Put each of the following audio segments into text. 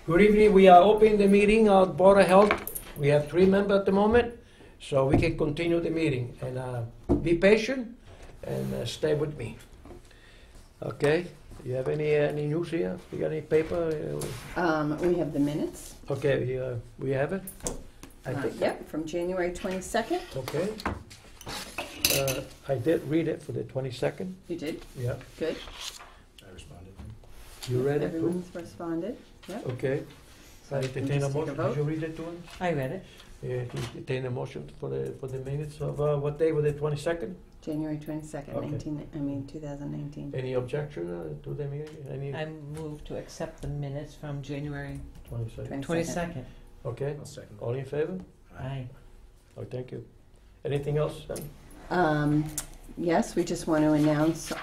Good evening. We are opening the meeting of Board of Health. We have 3 members at the moment, so we can continue the meeting. And be patient and stay with me. Okay. You have any news here? You got any paper? We have the minutes. Okay. We have it. Yep, from January 22nd. Okay. I did read it for the 22nd. You did? Yeah. Good. I responded. You read it too? Everyone's responded. Yep. Okay. So I we can entertain a just take motion. vote. Did you read it to us? I read it. Yeah, you entertain a motion for the minutes of what day was it? 22nd? January 22nd, Okay. 2019. Any objection to the meeting? Any I move to accept the minutes from January 22nd? 22nd. Okay. I'll second All in favor? Aye. Oh, thank you. Anything else? Then? Yes, we just want to announce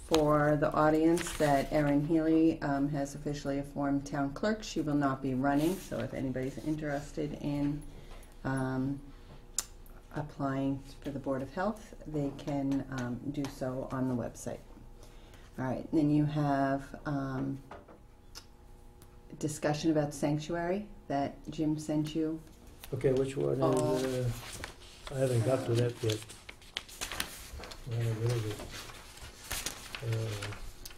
for the audience that Erin Healy has officially informed town clerk she will not be running. So if anybody's interested in applying for the Board of Health, they can do so on the website. All right, then you have discussion about sanctuary that Jim sent you. Okay, which one is? I haven't got to that yet. Where is it?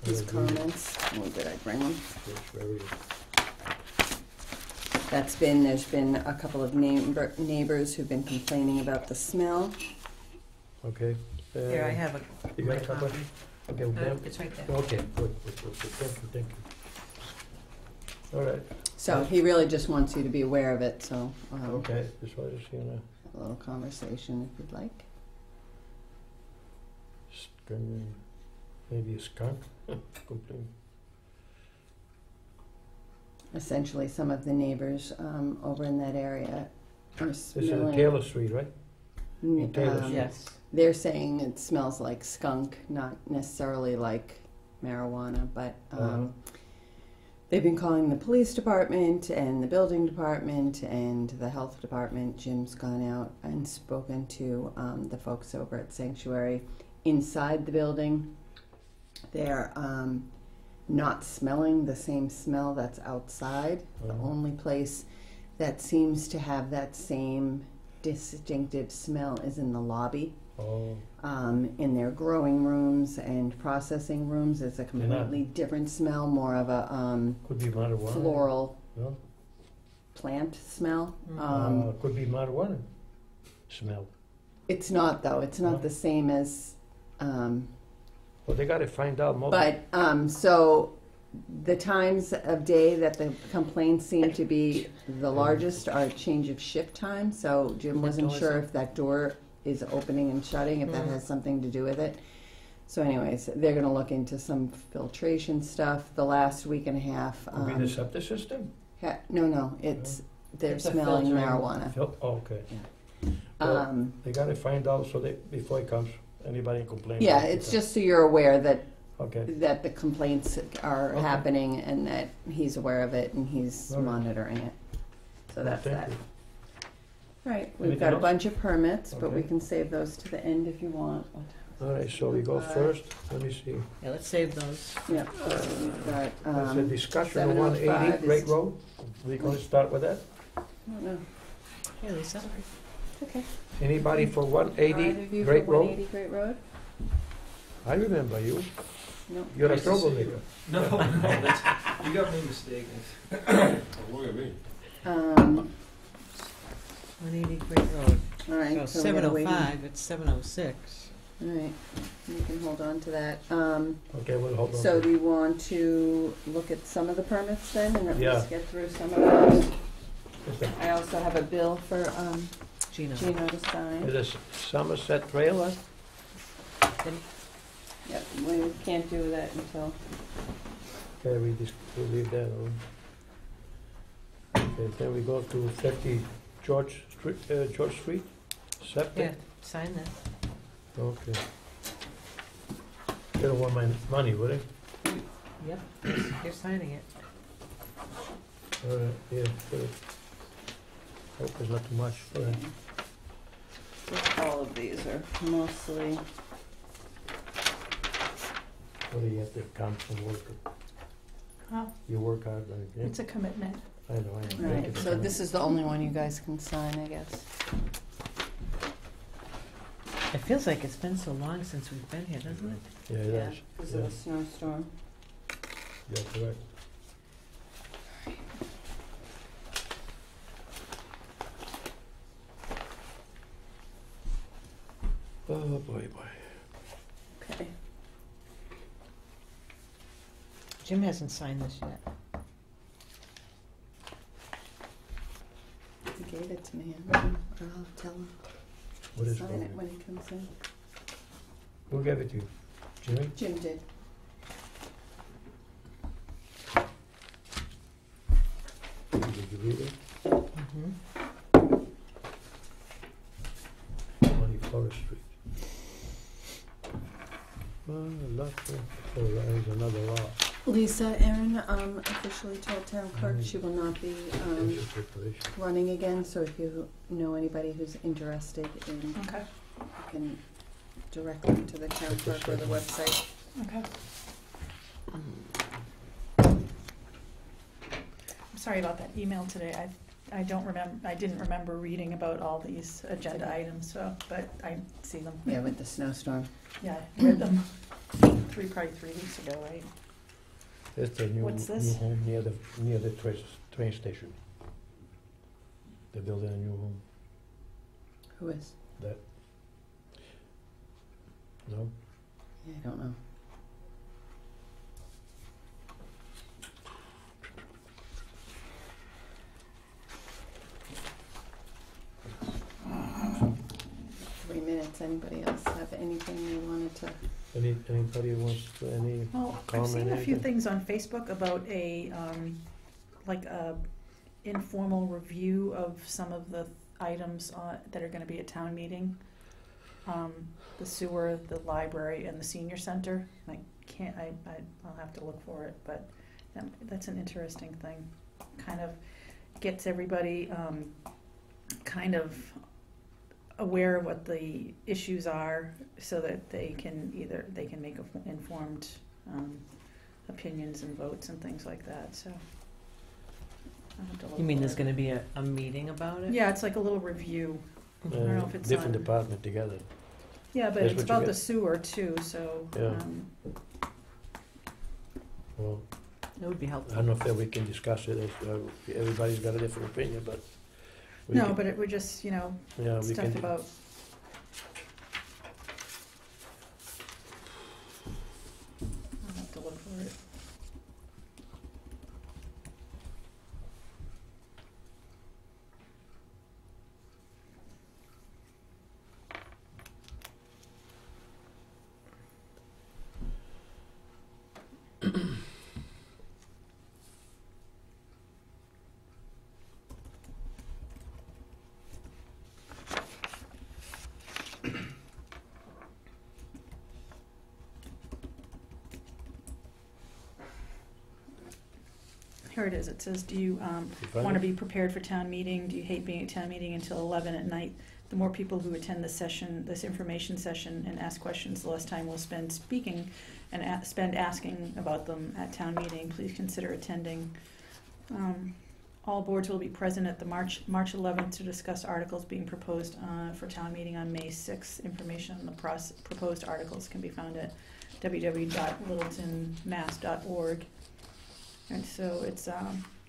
His comments. Or did I bring them? Yes, where is it? There's been a couple of neighbors who've been complaining about the smell. Okay. Here, I have a You got a couple? copy. Okay, well, then- It's right there. okay, good. Thank you. All right, So he really just wants you to be aware of it, so okay, this one is here now. a little conversation if you'd like. Maybe a skunk complaint. Essentially, some of the neighbors over in that area are This is smelling. Taylor Street, right? in Taylor Street. Yes. They're saying it smells like skunk, not necessarily like marijuana, but they've been calling the police department and the building department and the health department. Jim's gone out and spoken to the folks over at Sanctuary inside the building. They're not smelling the same smell that's outside. The only place that seems to have that same distinctive smell is in the lobby. Oh, In their growing rooms and processing rooms, it's a completely different smell, more of a could be marijuana. floral No? plant smell. Could be marijuana smell. It's not, though. It's not the same as. Well, they got to find out more. But so the times of day that the complaints seem to be the largest are change of shift time. So Jim wasn't door's sure open. if that door is opening and shutting, if that has something to do with it. So anyways, they're going to look into some filtration stuff. The last week and a half. Could be the septic system. No, they're It's a smelling filtering. marijuana. Okay. Well, Um, they got to find out so they before it comes. Anybody complain? yeah, about it's it. just so you're aware that Okay. that the complaints are Okay. happening and that he's aware of it and he's All right. monitoring it. So Well, that's thank that. you. Right, we've Anything got a else? bunch of permits, but we Okay. can save those to the end if you want. All right, so we go first. Let me see. Yeah, let's save those. Yep, so we've got, There's a discussion on 705 180 is- Great Road. We're going to start with that. I don't know. Here, Lisa. Okay. Anybody for Either 180 of you Great for Road? 180 Great Road? I remember you. No. You're a Nice to see troublemaker. No, you got me mistaken. Look at me. 180 Great Road. All right, So so we're gonna wait. 705, it's 706. All right, you can hold on to that. Okay, we'll hold on. So to do you want to look at some of the permits then and at Yeah. least get through some of those? it. I also have a bill for Gino. Gino to sign. Is this Somerset Trailer? Yep, we can't do that until, Okay, we'll leave that alone. Okay, then we go to 50 George Street, Yeah, septic. sign this. Okay. They don't want my money, would they? Yep, you're signing it. All right, yeah, good. Hope there's not too much for that. all of these are mostly, What do you have to come from work? Oh, You work hard, yeah. it's a commitment. I know. All right, so this is the only one you guys can sign, I guess. It feels like it's been so long since we've been here, doesn't it? Yeah, it is. Because of the snowstorm. Yeah, correct. Oh, boy. Okay. Jim hasn't signed this yet. He gave it to me. I'll tell him. What is Sign wrong? it when he comes in. Who gave it to you? Jimmy? Jim did. Did you read it? Mm-hmm. 24th Street. Lot, oh, that is another lot. Lisa, Erin officially told town clerk she will not be This is preparation. running again, so if you know anybody who's interested in, Okay, you can direct them to the town clerk or the website. okay. I'm sorry about that email today. I don't remember, I didn't remember reading about all these agenda items, so, but I see them. Yeah, with the snowstorm. Yeah, I read them probably 3 weeks ago, right? It's the new What's this? home near the train station. They're building a new home. Who is? That. No? Yeah, I don't know. Anybody else have anything they wanted to? Anybody wants to, any Well, I've comment? seen a few anything? things on Facebook about a, like a informal review of some of the items that are gonna be at town meeting. The sewer, the library, and the senior center. I'll have to look for it, but that's an interesting thing. Kind of gets everybody, kind of aware of what the issues are so that they can make informed opinions and votes and things like that, so. I'll have to look You mean for there's it. gonna be a meeting about it? Yeah, it's like a little review. I don't know if it's different on- department together. Yeah, but That's it's what you about the get. sewer too, so. Yeah. Well, That would be I helpful. don't know if we can discuss it. Everybody's got a different opinion, but. we No, can- but it would just, Yeah, we stuff can. about. I'll have to look for it. Here it is. It says, do you You find want to it? be prepared for town meeting? Do you hate being at town meeting until 11 at night? The more people who attend this session, this information session, and ask questions, the less time we'll spend speaking and spend asking about them at town meeting. Please consider attending. All boards will be present at the March 11th to discuss articles being proposed for town meeting on May 6th. Information on the proposed articles can be found at www.littletonmass.org. And so it's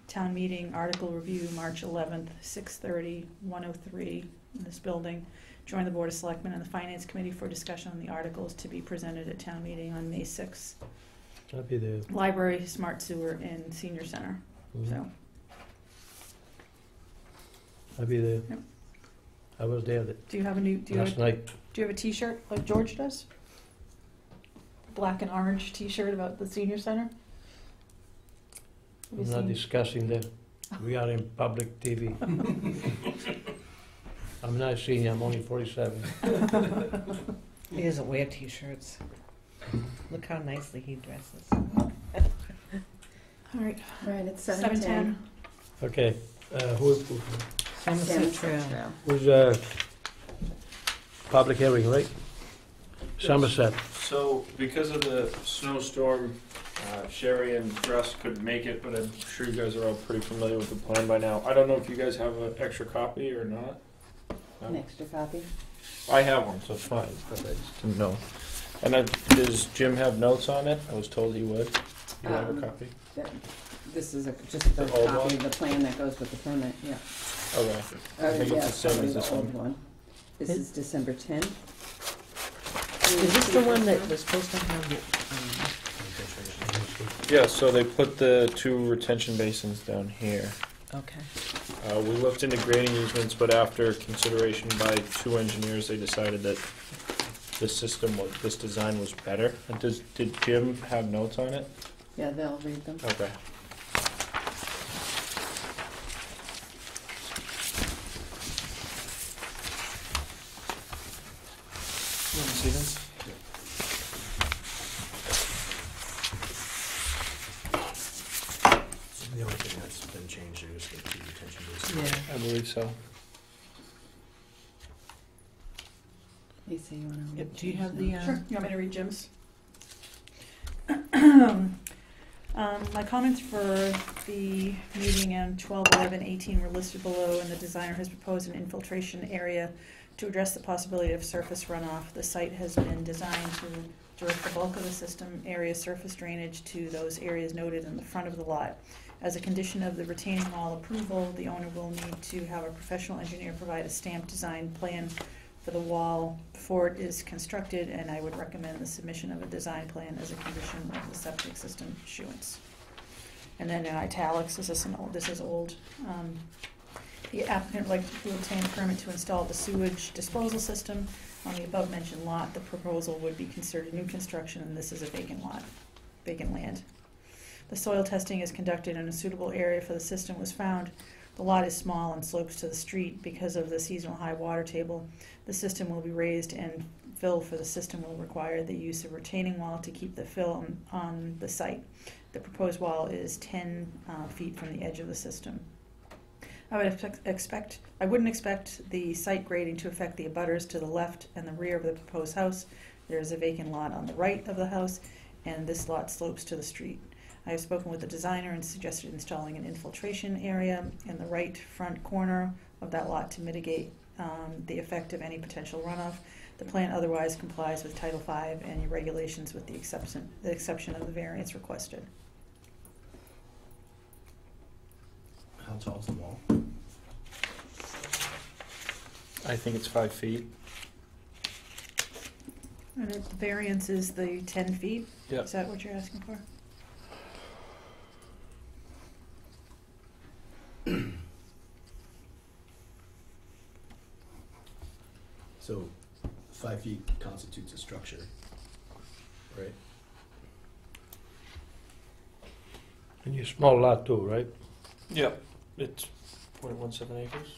town meeting article review, March 11th, 6:30, 103 in this building. Join the Board of Selectmen and the Finance Committee for discussion on the articles to be presented at town meeting on May 6th. I'll be there. Library, Smart Sewer, and Senior Center. Mhm. So, I'll be there. Yep. I was there do you have a last night. do you have a T-shirt like George does? Black and orange T-shirt about the Senior Center. Have you I'm not seen- discussing that. We are in public TV. I'm not senior, I'm only 47. He doesn't wear t-shirts. Look how nicely he dresses. All right, All right, it's 7:10. 7:10. Okay, Somerset Somerset Trail. Trail. who's, public hearing, right? Somerset. So, because of the snowstorm Sherry and Russ couldn't make it, but I'm sure you guys are all pretty familiar with the plan by now. I don't know if you guys have an extra copy or not. An extra copy? I have one, so it's fine, but I just didn't know. And does Jim have notes on it? I was told he would. You have a copy? This is just the The old copy one? of the plan that goes with the permit, yeah. Okay. I think it's the same probably as this old one. This is December 10th. Is this the one that was supposed to have the, Yeah, so they put the 2 retention basins down here. okay. We looked into grading easements, but after consideration by 2 engineers, they decided that this design was better. And did Jim have notes on it? Yeah, they'll read them. Okay. You want to see this? The only thing that's been changed here is the two retention basins. Yeah. I believe so. Lisa, you want to? Yep, do you have the, Sure. You want me to read Jim's? My comments for the meeting on 12/11/18 were listed below, and the designer has proposed an infiltration area to address the possibility of surface runoff. The site has been designed to direct the bulk of the system area surface drainage to those areas noted in the front of the lot. As a condition of the retaining wall approval, the owner will need to have a professional engineer provide a stamped design plan for the wall before it is constructed, and I would recommend the submission of a design plan as a condition of the septic system issuance. And then in italics, this is old. The applicant would like to obtain a permit to install the sewage disposal system on the above-mentioned lot. The proposal would be considered new construction, and this is a vacant land. The soil testing is conducted and a suitable area for the system was found. The lot is small and slopes to the street because of the seasonal high water table. The system will be raised, and fill for the system will require the use of retaining wall to keep the fill on the site. The proposed wall is 10 feet from the edge of the system. I wouldn't expect the site grading to affect the abutters to the left and the rear of the proposed house. There is a vacant lot on the right of the house, and this lot slopes to the street. I have spoken with the designer and suggested installing an infiltration area in the right front corner of that lot to mitigate the effect of any potential runoff. The plan otherwise complies with Title V and your regulations with the exception of the variance requested. How tall is the wall? I think it's 5 feet. And the variance is the 10 feet? Yep. Is that what you're asking for? So 5 feet constitutes a structure, right? And your small lot too, right? Yep. It's 0.17 acres.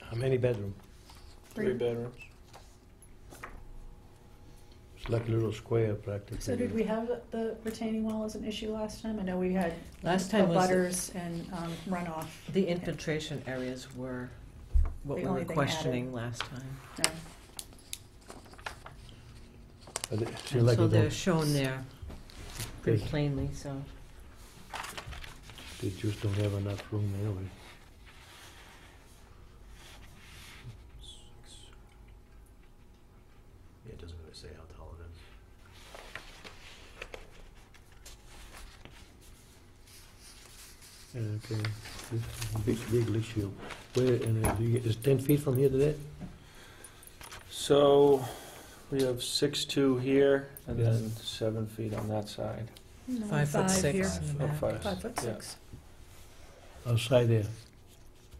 How many bedroom? 3 bedrooms. It's like a little square practically. So did we have the retaining wall as an issue last time? I know we had Last time was butters and runoff. the infiltration areas were what The we only were thing questioning last time. No. But it And seems like so it they're don't- shown there pretty they- plainly, so. they just don't have enough room anyway. Yeah, it doesn't really say how tall it is. Okay, this big issue. Where, is 10 feet from here to there? So we have 6'2" here and Yeah. then 7 feet on that side. No, 5'6" here. in the Oh, back. 5'6". Outside there?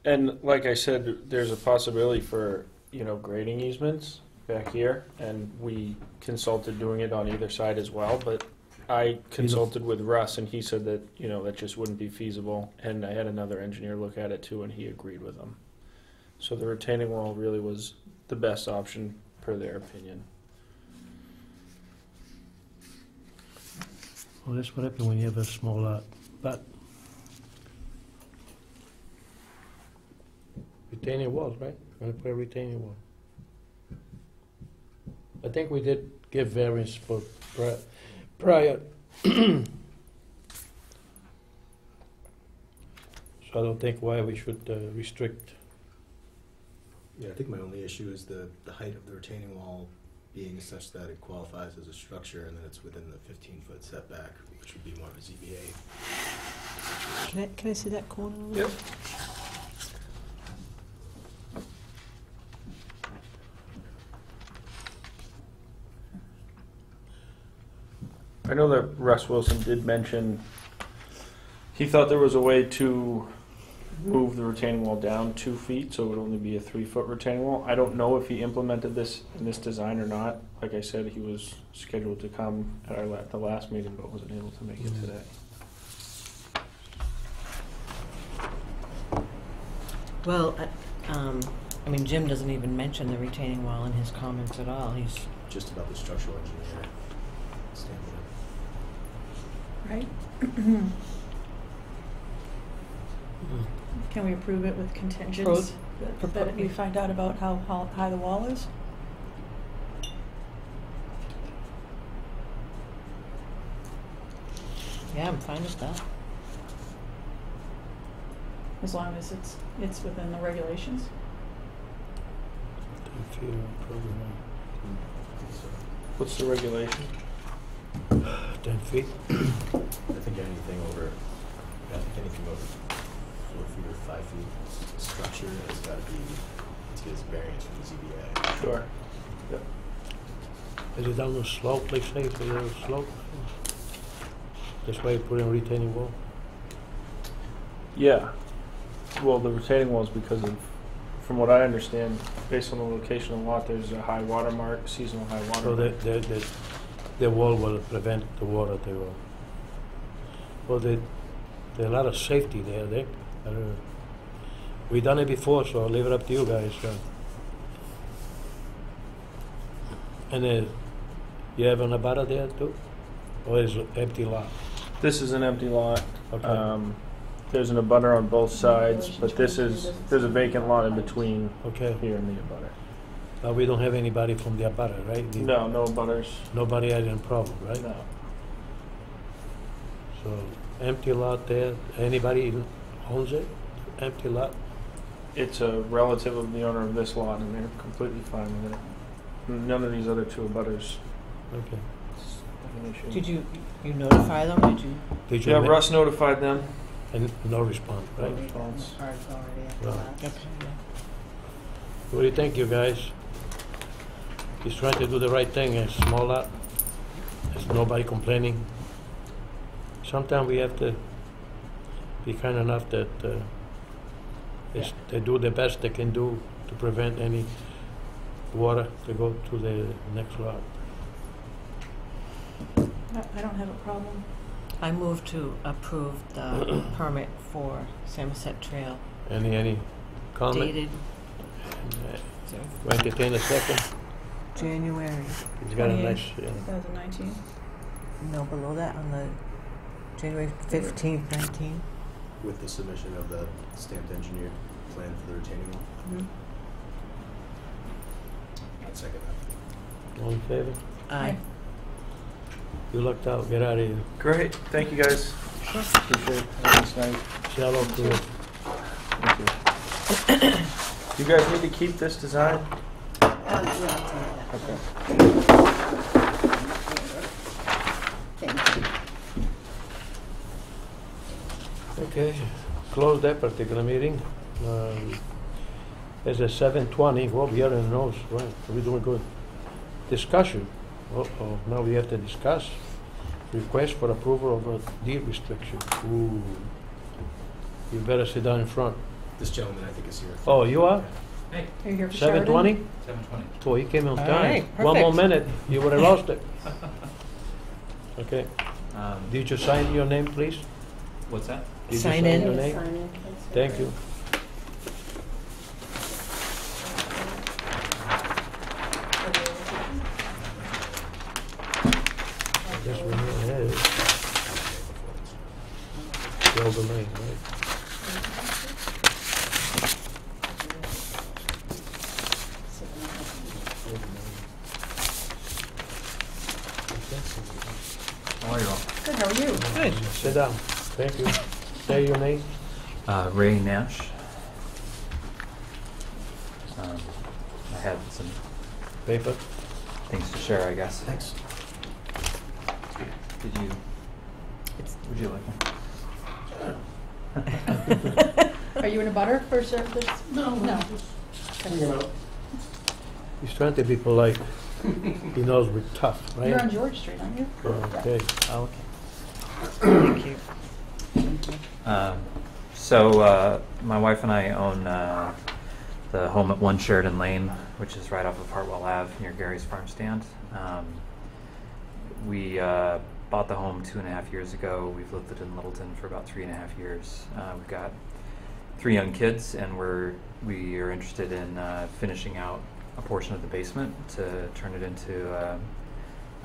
And like I said, there's a possibility for, grading easements back here, and we consulted doing it on either side as well, but I consulted with Russ, and he said that, that just wouldn't be feasible, and I had another engineer look at it too, and he agreed with them. So the retaining wall really was the best option per their opinion. Well, that's what happens when you have a small lot. But retaining walls, right? Gonna put a retaining wall. I think we did give variance for prior. So I don't think why we should restrict. Yeah, I think my only issue is the height of the retaining wall being such that it qualifies as a structure and that it's within the 15-foot setback, which would be more of a ZBA. Can I see that corner? Yep. I know that Russ Wilson did mention he thought there was a way to move the retaining wall down 2 feet, so it would only be a 3-foot retaining wall. I don't know if he implemented this in this design or not. Like I said, he was scheduled to come at the last meeting, but wasn't able to make it today. Well, I mean, Jim doesn't even mention the retaining wall in his comments at all. He's Just about the structural engineer standard. Right? Can we approve it with contingents? That we find out about how high the wall is? yeah, I'm fine with that. As long as it's within the regulations? 10 feet on program. What's the regulation? 10 feet. I think anything over 4 feet or 5 feet structure has got to be, to get its variance from the ZBA. Sure. Is it down the slope, like say, for the slope? That's why you put in retaining wall? Yeah. Well, the retaining wall is because of, from what I understand, based on the location of the lot, there's a high water mark, seasonal high water So mark. the wall will prevent the water to go. Well, there's a lot of safety there, Dick. I don't know. We done it before, so I'll leave it up to you guys. And you have an abutter there too? Or is it empty lot? This is an empty lot. Okay. There's an abutter on both sides, but there's a vacant lot in between Okay. here and the abutter. But we don't have anybody from the abutter, right? No, no abutters. Nobody had any problem, right? No. So, empty lot there. Anybody owns it? Empty lot? It's a relative of the owner of this lot, and they're completely fine with it. None of these other two abutters Okay. have an issue. Did you notify them? Did you? Did you Yeah, ma- Russ notified them. And no response, right? No response. Right. Okay. What do you think, you guys? He's trying to do the right thing. It's small lot. There's nobody complaining. Sometimes we have to be kind enough that they do the best they can do to prevent any water to go to the next lot. I don't have a problem. I move to approve the permit for Samoset Trail Any comment? dated We entertain a second. January. He's got a 28th. nice. 2019. No, below that on the January 15th, 19. With the submission of the stamped engineered plan for the retaining wall. I'd second that. All in favor? Aye. You lucked out. Get out of here. Great. Thank you, guys. Appreciate it. Have a nice night. Say hello to her. Thank you. You guys need to keep this design? Okay. Thank you. Okay, close that particular meeting. It's at 7:20, we'll be here in the nose, right, we're doing good. Discussion, uh-oh, now we have to discuss. Request for approval of a deed restriction. Ooh, you better sit down in front. This gentleman, I think, is here. Oh, you are? Are you here for Sheridan? 7:20? 7:20. Oh, he came on All time. right, One more perfect. minute, you would've lost it. Okay, Um, did you sign your name, please? What's that? Did you Sign sign in. your name? Thank you. This one here is the overlay, right? How are you all? Good, how are you? Good. Sit down. Thank you. Say your name. Ray Nash. I had some Paper. things to share, I guess. Thanks. Did you? Would you like one? Are you in a butter for this? No. He's trying to be polite. He knows we're tough, right? You're on George Street, aren't you? Okay. Oh, Thank you. So my wife and I own the home at 1 Sheridan Lane, which is right off of Hartwell Ave near Gary's Farm Stand. We bought the home 2.5 years ago. We've lived it in Littleton for about 3.5 years. We've got 3 young kids, and we are interested in finishing out a portion of the basement to turn it into a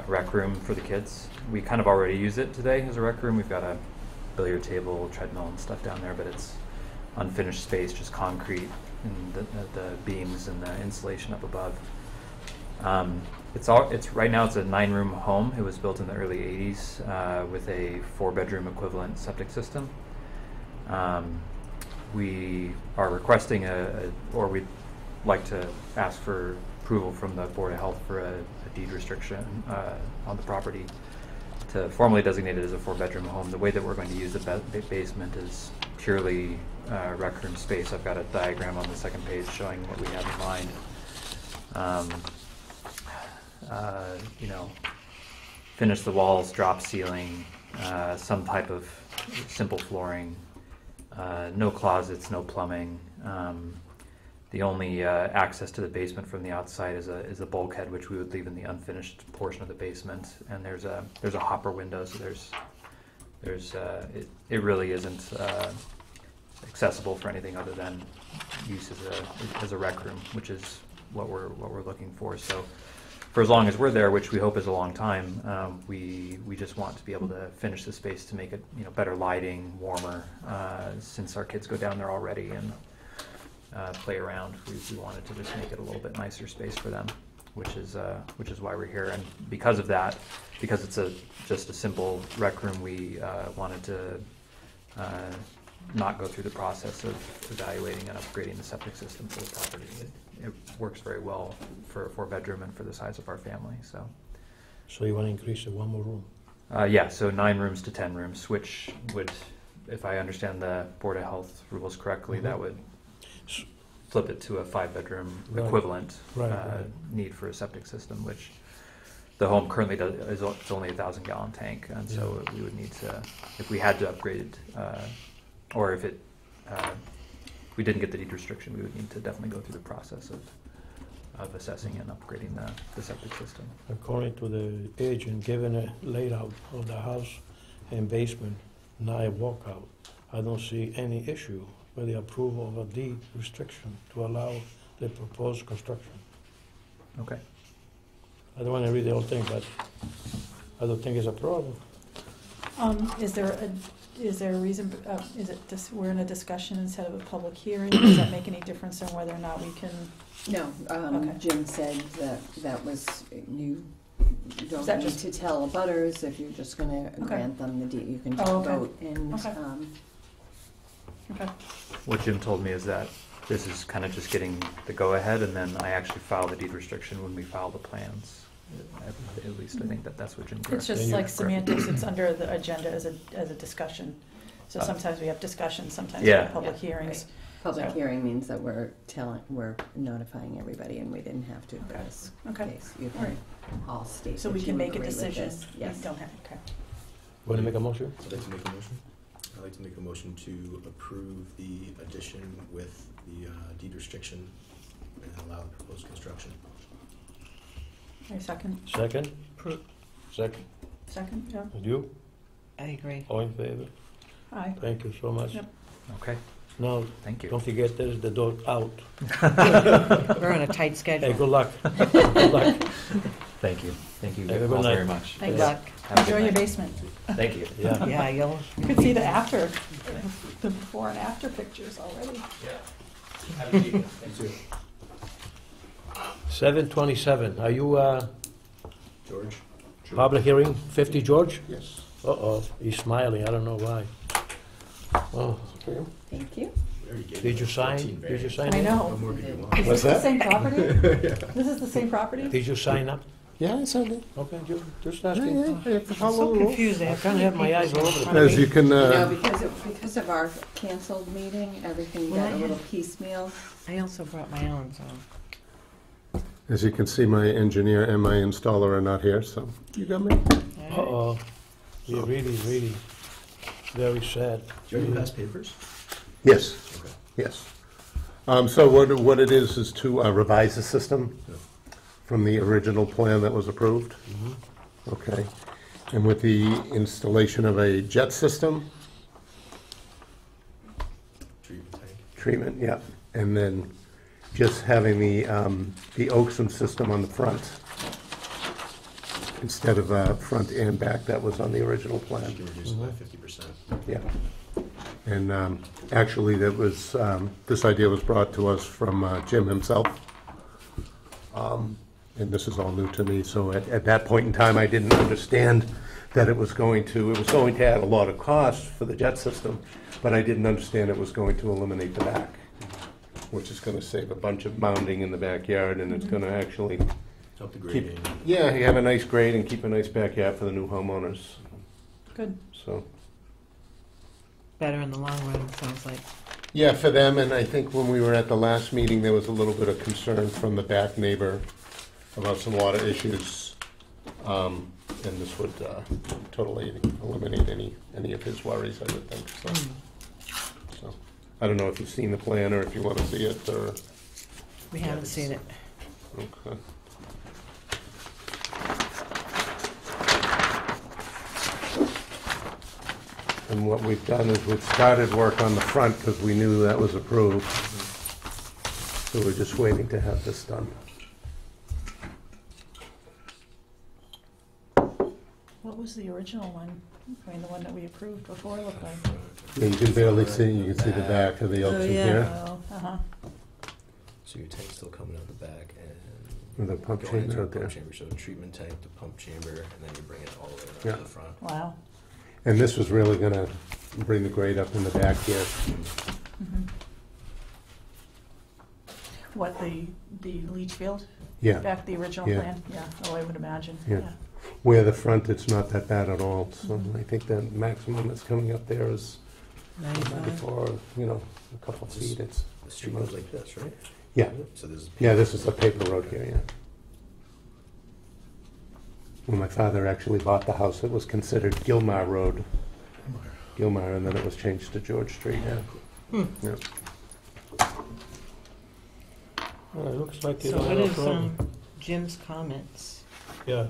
rec room for the kids. We kind of already use it today as a rec room. We've got a billiard table, treadmill, and stuff down there, but it's unfinished space, just concrete and the beams and the insulation up above. It's right now it's a 9-room home. It was built in the early 80s with a 4-bedroom equivalent septic system. We are requesting or we'd like to ask for approval from the Board of Health for a deed restriction on the property to formally designate it as a 4-bedroom home. The way that we're going to use the basement is purely rec room space. I've got a diagram on the second page showing what we have in mind. Finish the walls, drop ceiling, some type of simple flooring, no closets, no plumbing. The only access to the basement from the outside is a bulkhead, which we would leave in the unfinished portion of the basement. And there's a hopper window, so it really isn't accessible for anything other than use as a rec room, which is what we're looking for. So for as long as we're there, which we hope is a long time, we just want to be able to finish the space to make it better lighting, warmer, since our kids go down there already and play around. We wanted to just make it a little bit nicer space for them, which is why we're here. And because of that, because it's just a simple rec room, we wanted to not go through the process of evaluating and upgrading the septic system for the property. It works very well for a 4-bedroom and for the size of our family. So you want to increase it one more room? Yeah, so 9 rooms to 10 rooms, which would, if I understand the Board of Health rules correctly, that would flip it to a 5-bedroom equivalent need for a septic system, which the home currently does. It's only a 1,000-gallon tank, and so we would need to, if we had to upgrade, or if we didn't get the deed restriction, we would need to definitely go through the process of assessing and upgrading the septic system. According to the agent, given a layout of the house and basement, now a walkout, I don't see any issue with the approval of a deed restriction to allow the proposed construction. Okay. I don't want to read the whole thing, but I don't think it's a problem. Is there a reason, is it just, we're in a discussion instead of a public hearing? Does that make any difference in whether or not we can? No, Okay. Jim said that was, you don't that need just- to tell abutters if you're just gonna grant them the deed, you can just Oh, okay. vote and, Okay. Okay. What Jim told me is that this is kind of just getting the go-ahead, and then I actually file the deed restriction when we file the plans. At least I think that's what Jim It's corrected. just like semantics, it's under the agenda as a discussion. So sometimes we have discussions, sometimes we Yeah. have public Yeah, hearings. public So- hearing means that we're notifying everybody and we didn't have to for this Okay. case. You All right. can all state So that we you can make a agree with decision. this. We Yes. don't have, okay. Want to make a motion? I'd like to make a motion. I'd like to make a motion to approve the addition with the deed restriction and allow the proposed construction. A second, Second? Second. second, yeah, And you? I agree. All in favor? aye. Thank you so much. Yep. Okay, Now, thank you. don't forget there's the door out. We're on a tight Hey, schedule. good luck. Good luck. Thank you. Thank you Have a all good night. very much. Thanks. Good luck. Have a good Enjoy your night. basement. Thank you. Yeah. Yeah, You could see the the before and after pictures already. 7:27. Are you, George? Public hearing, 50 George? Yes. Uh-oh, he's smiling, I don't know why. Oh, Thank you. We already gave did you them sign, 14 did you variants. sign I in? What know. more could you want? Is What's this the that? same property? This is the same property? Did you sign up? Yeah, I signed it. Okay, just Yeah, asking. yeah, I have to I'm follow so the rules. confused. I have can't so have many my eyes people all in over the front of As me. you can, No, because of our canceled meeting, everything Well, got I a little had- piecemeal. I also brought my own, so. As you can see, my engineer and my installer are not here, so you got me. Uh-oh, you're really, really very sad. Do you have past papers? Yes, Okay. yes. So what it is to revise the system Yeah. from the original plan that was approved. Okay. And with the installation of a jet system, Treatment tank. treatment, yeah, and then just having the Oaksom system on the front instead of front and back, that was on the original You plan. can reduce it by 50%. Yeah. And actually, that was, this idea was brought to us from Jim himself. And this is all new to me, so at that point in time, I didn't understand that it was going to add a lot of cost for the jet system, but I didn't understand it was going to eliminate the back, which is gonna save a bunch of mounding in the backyard, and it's gonna actually, Help the grading. yeah, you have a nice grade and keep a nice backyard for the new homeowners, Good. so. Better in the long run, it sounds like. Yeah, for them, and I think when we were at the last meeting, there was a little bit of concern from the back neighbor about some water issues. And this would totally eliminate any of his worries, I would think, so. I don't know if you've seen the plan, or if you want to see it, or, We haven't seen it. okay. And what we've done is we've started work on the front, because we knew that was approved. So we're just waiting to have this done. What was the original one? I mean, the one that we approved before looked like. Yeah, you can barely see, you can see the back of the Oh, Oaksom yeah. here, Oh, uh-huh. So your tank's still coming out the back and with the pump going into chamber a out there. pump chamber. So the treatment tank, the pump chamber, and then you bring it all the way around Yeah. to the front. Wow. And this was really gonna bring the grade up in the back here. Mhm. What, the leach field? Yeah, Back the original Yeah. plan? Yeah, oh, I would imagine, Yeah. yeah. where the front, it's not that bad at all, so Mhm. I think the maximum that's coming up there is 95. before, a couple of feet, it's, The street goes like this, right? yeah. So this is. Yeah, this is a paper road here, yeah. When my father actually bought the house, it was considered Gilmar Road, Gilmar, and then it was changed to George Street, yeah. Yeah. Well, it looks like you So don't what have a is problem. Jim's comments? Yeah.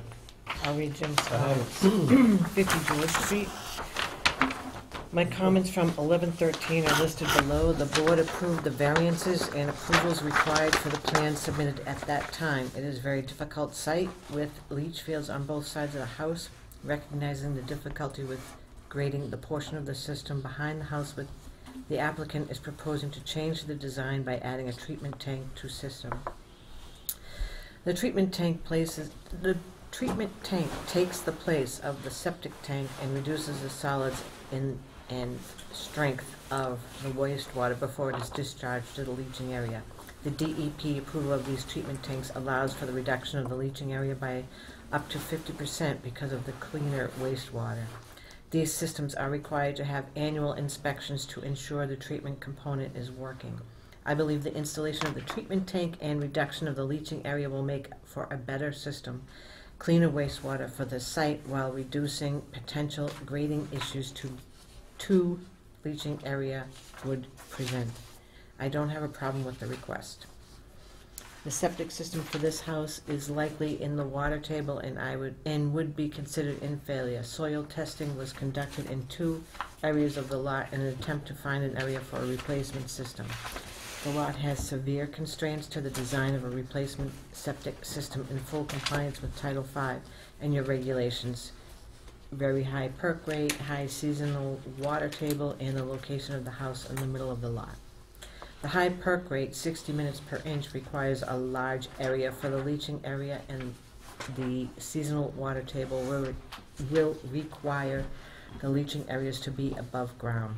I'll read Jim's I have comments. 50 George Street. My comments from 1113 are listed below. The board approved the variances and approvals required for the plan submitted at that time. It is a very difficult site with leach fields on both sides of the house. Recognizing the difficulty with grading the portion of the system behind the house, with the applicant is proposing to change the design by adding a treatment tank to system. The treatment tank takes the place of the septic tank and reduces the solids in and strength of the wastewater before it is discharged to the leaching area. The DEP approval of these treatment tanks allows for the reduction of the leaching area by up to 50% because of the cleaner wastewater. These systems are required to have annual inspections to ensure the treatment component is working. I believe the installation of the treatment tank and reduction of the leaching area will make for a better system, cleaner wastewater for the site while reducing potential grading issues to leaching area would present. I don't have a problem with the request. The septic system for this house is likely in the water table and would be considered in failure. Soil testing was conducted in 2 areas of the lot in an attempt to find an area for a replacement system. The lot has severe constraints to the design of a replacement septic system in full compliance with Title V and your regulations. Very high perk rate, high seasonal water table, and the location of the house in the middle of the lot. The high perk rate, 60 minutes per inch, requires a large area for the leaching area, and the seasonal water table will require the leaching areas to be above ground.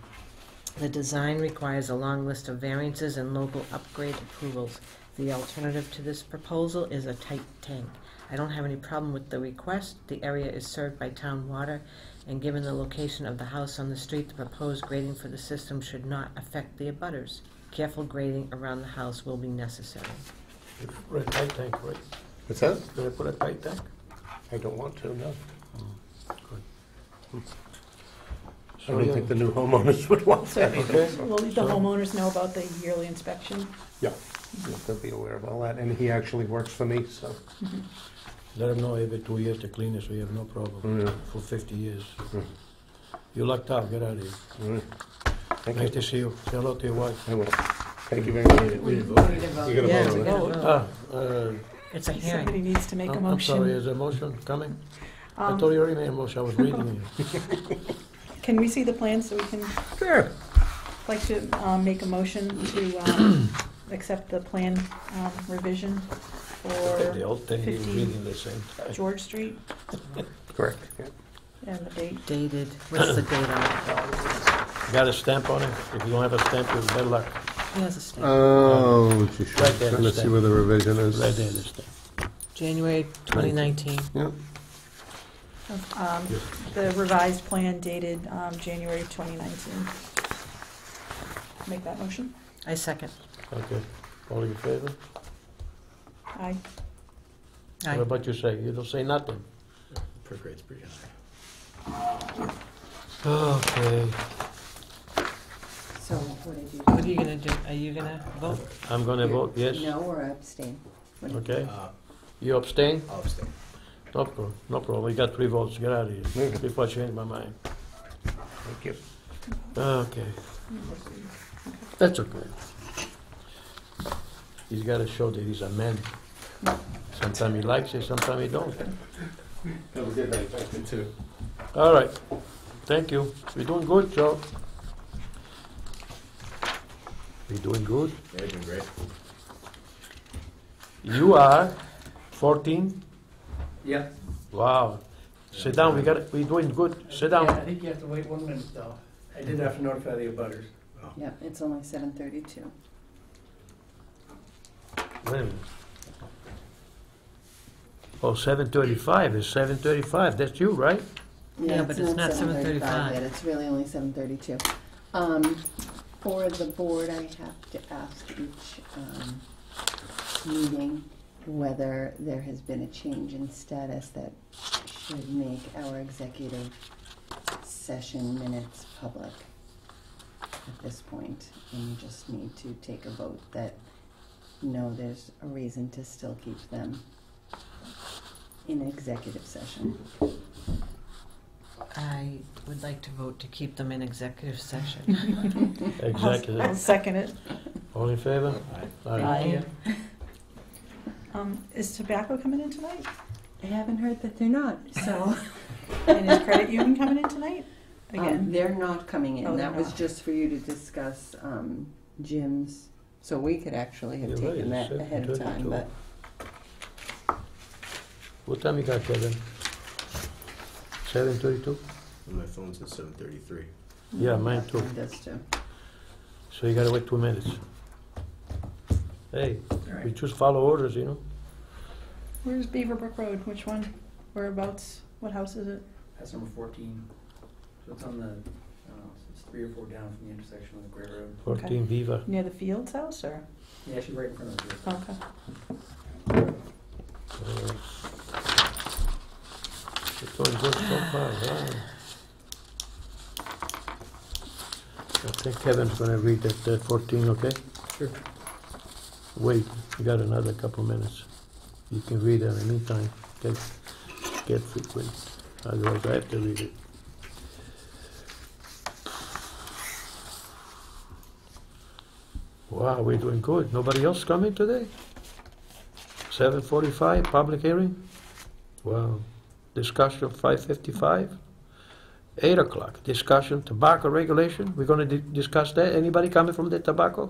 The design requires a long list of variances and local upgrade approvals. The alternative to this proposal is a tight tank. I don't have any problem with the request. The area is served by town water, and given the location of the house on the street, the proposed grading for the system should not affect the abutters. Careful grading around the house will be necessary. Put a tight tank, right? What's that? Did I put a tight tank? I don't want to, no. I So, don't yeah. think the new homeowners would want that. Okay. Will the So- homeowners know about the yearly inspection? Yeah, they'll be aware of all that, and he actually works for me, so. Let them know every 2 years to clean it, so you have no problem. Yeah. For 50 years. Mm. You lucked out, get out of here. All right. Thank Nice you. to see you. Say hello to your wife. I will. Thank you very much. We You gotta Yeah, vote we on gotta it. vote. It's a It's a Somebody hearing. needs to make a I'm motion. sorry, is a motion coming? I Um, thought you already made a motion, I was reading you. Can we see the plan so we can, Sure. like to make a motion to accept the plan revision The for old thing, you're 50 reading the same time. George Street Correct. Yeah. and the date? Dated, what's the date on it? Got a stamp on it? If you don't have a stamp, you're bad luck. He has a stamp. Oh, she's Right there, trying to see stamp. where the revision is. Right there, the stamp. January 2019. Yeah. The revised plan dated January 2019. Make that motion? I second. Okay. All in favor? Aye. What about you say? You don't say nothing? Perk rate's pretty high. Okay. So what did you do? What are you gonna do? Are you gonna vote? I'm gonna vote yes. No or abstain? What did you Okay. Uh, You abstain? I'll abstain. No problem. No problem. We got 3 votes. Get out of here Okay. before I change my mind. Thank you. Okay. That's okay. He's got to show that he's a man. Sometimes he likes it, sometimes he don't. Have a good night. Thank you, too. All right. Thank you. We're doing good, Joe. We're doing good. Yeah, you're doing great. You are 14? Yeah. Wow. Sit down. We're doing good. Sit Yeah, I down. think you have to wait 1 minute though. I did have to notify the abutters. Yep, it's only 7:32. Wait a minute. Oh, 7:35. It's 7:35. That's you, right? Yeah, but it's not 7:35. Yet. It's really only 7:32. For the board, I have to ask each meeting whether there has been a change in status that should make our executive session minutes public at this point. And you just need to take a vote that no, there's a reason to still keep them in executive session. I would like to vote to keep them in executive session. Exactly. I'll second it. All in favor? Aye. Is tobacco coming in tonight? I haven't heard that they're not, so. And is credit union coming in tonight? Again? They're not coming in. Oh, they're That was not. just for you to discuss Jim's, so we could actually have You're right, taken it's that ahead of time, 7:32. but What time you got, Kevin? 7:32? And my phone says 7:33. Yeah, mine too. Mine does too. So you gotta wait 2 minutes. Hey, All we right. just follow orders, you know? Where's Beaverbrook Road? Which one? Whereabouts? What house is it? That's number 14. So it's on the, I don't know, it's 3 or 4 down from the intersection of the Gray Road. 14 Viva. Near the Fields house or? Yeah, actually right in front of the vehicle. Okay. It's doing good so far, wow. I think Kevin's gonna read that 14, okay? Sure. Wait, you got another couple minutes. You can read it in the meantime. Get frequent. Otherwise, I have to read it. Wow, we're doing good. Nobody else coming today? 7:45, public hearing? Wow. Discussion 5:55? 8 o'clock, discussion tobacco regulation. We're gonna discuss that. Anybody coming from the tobacco?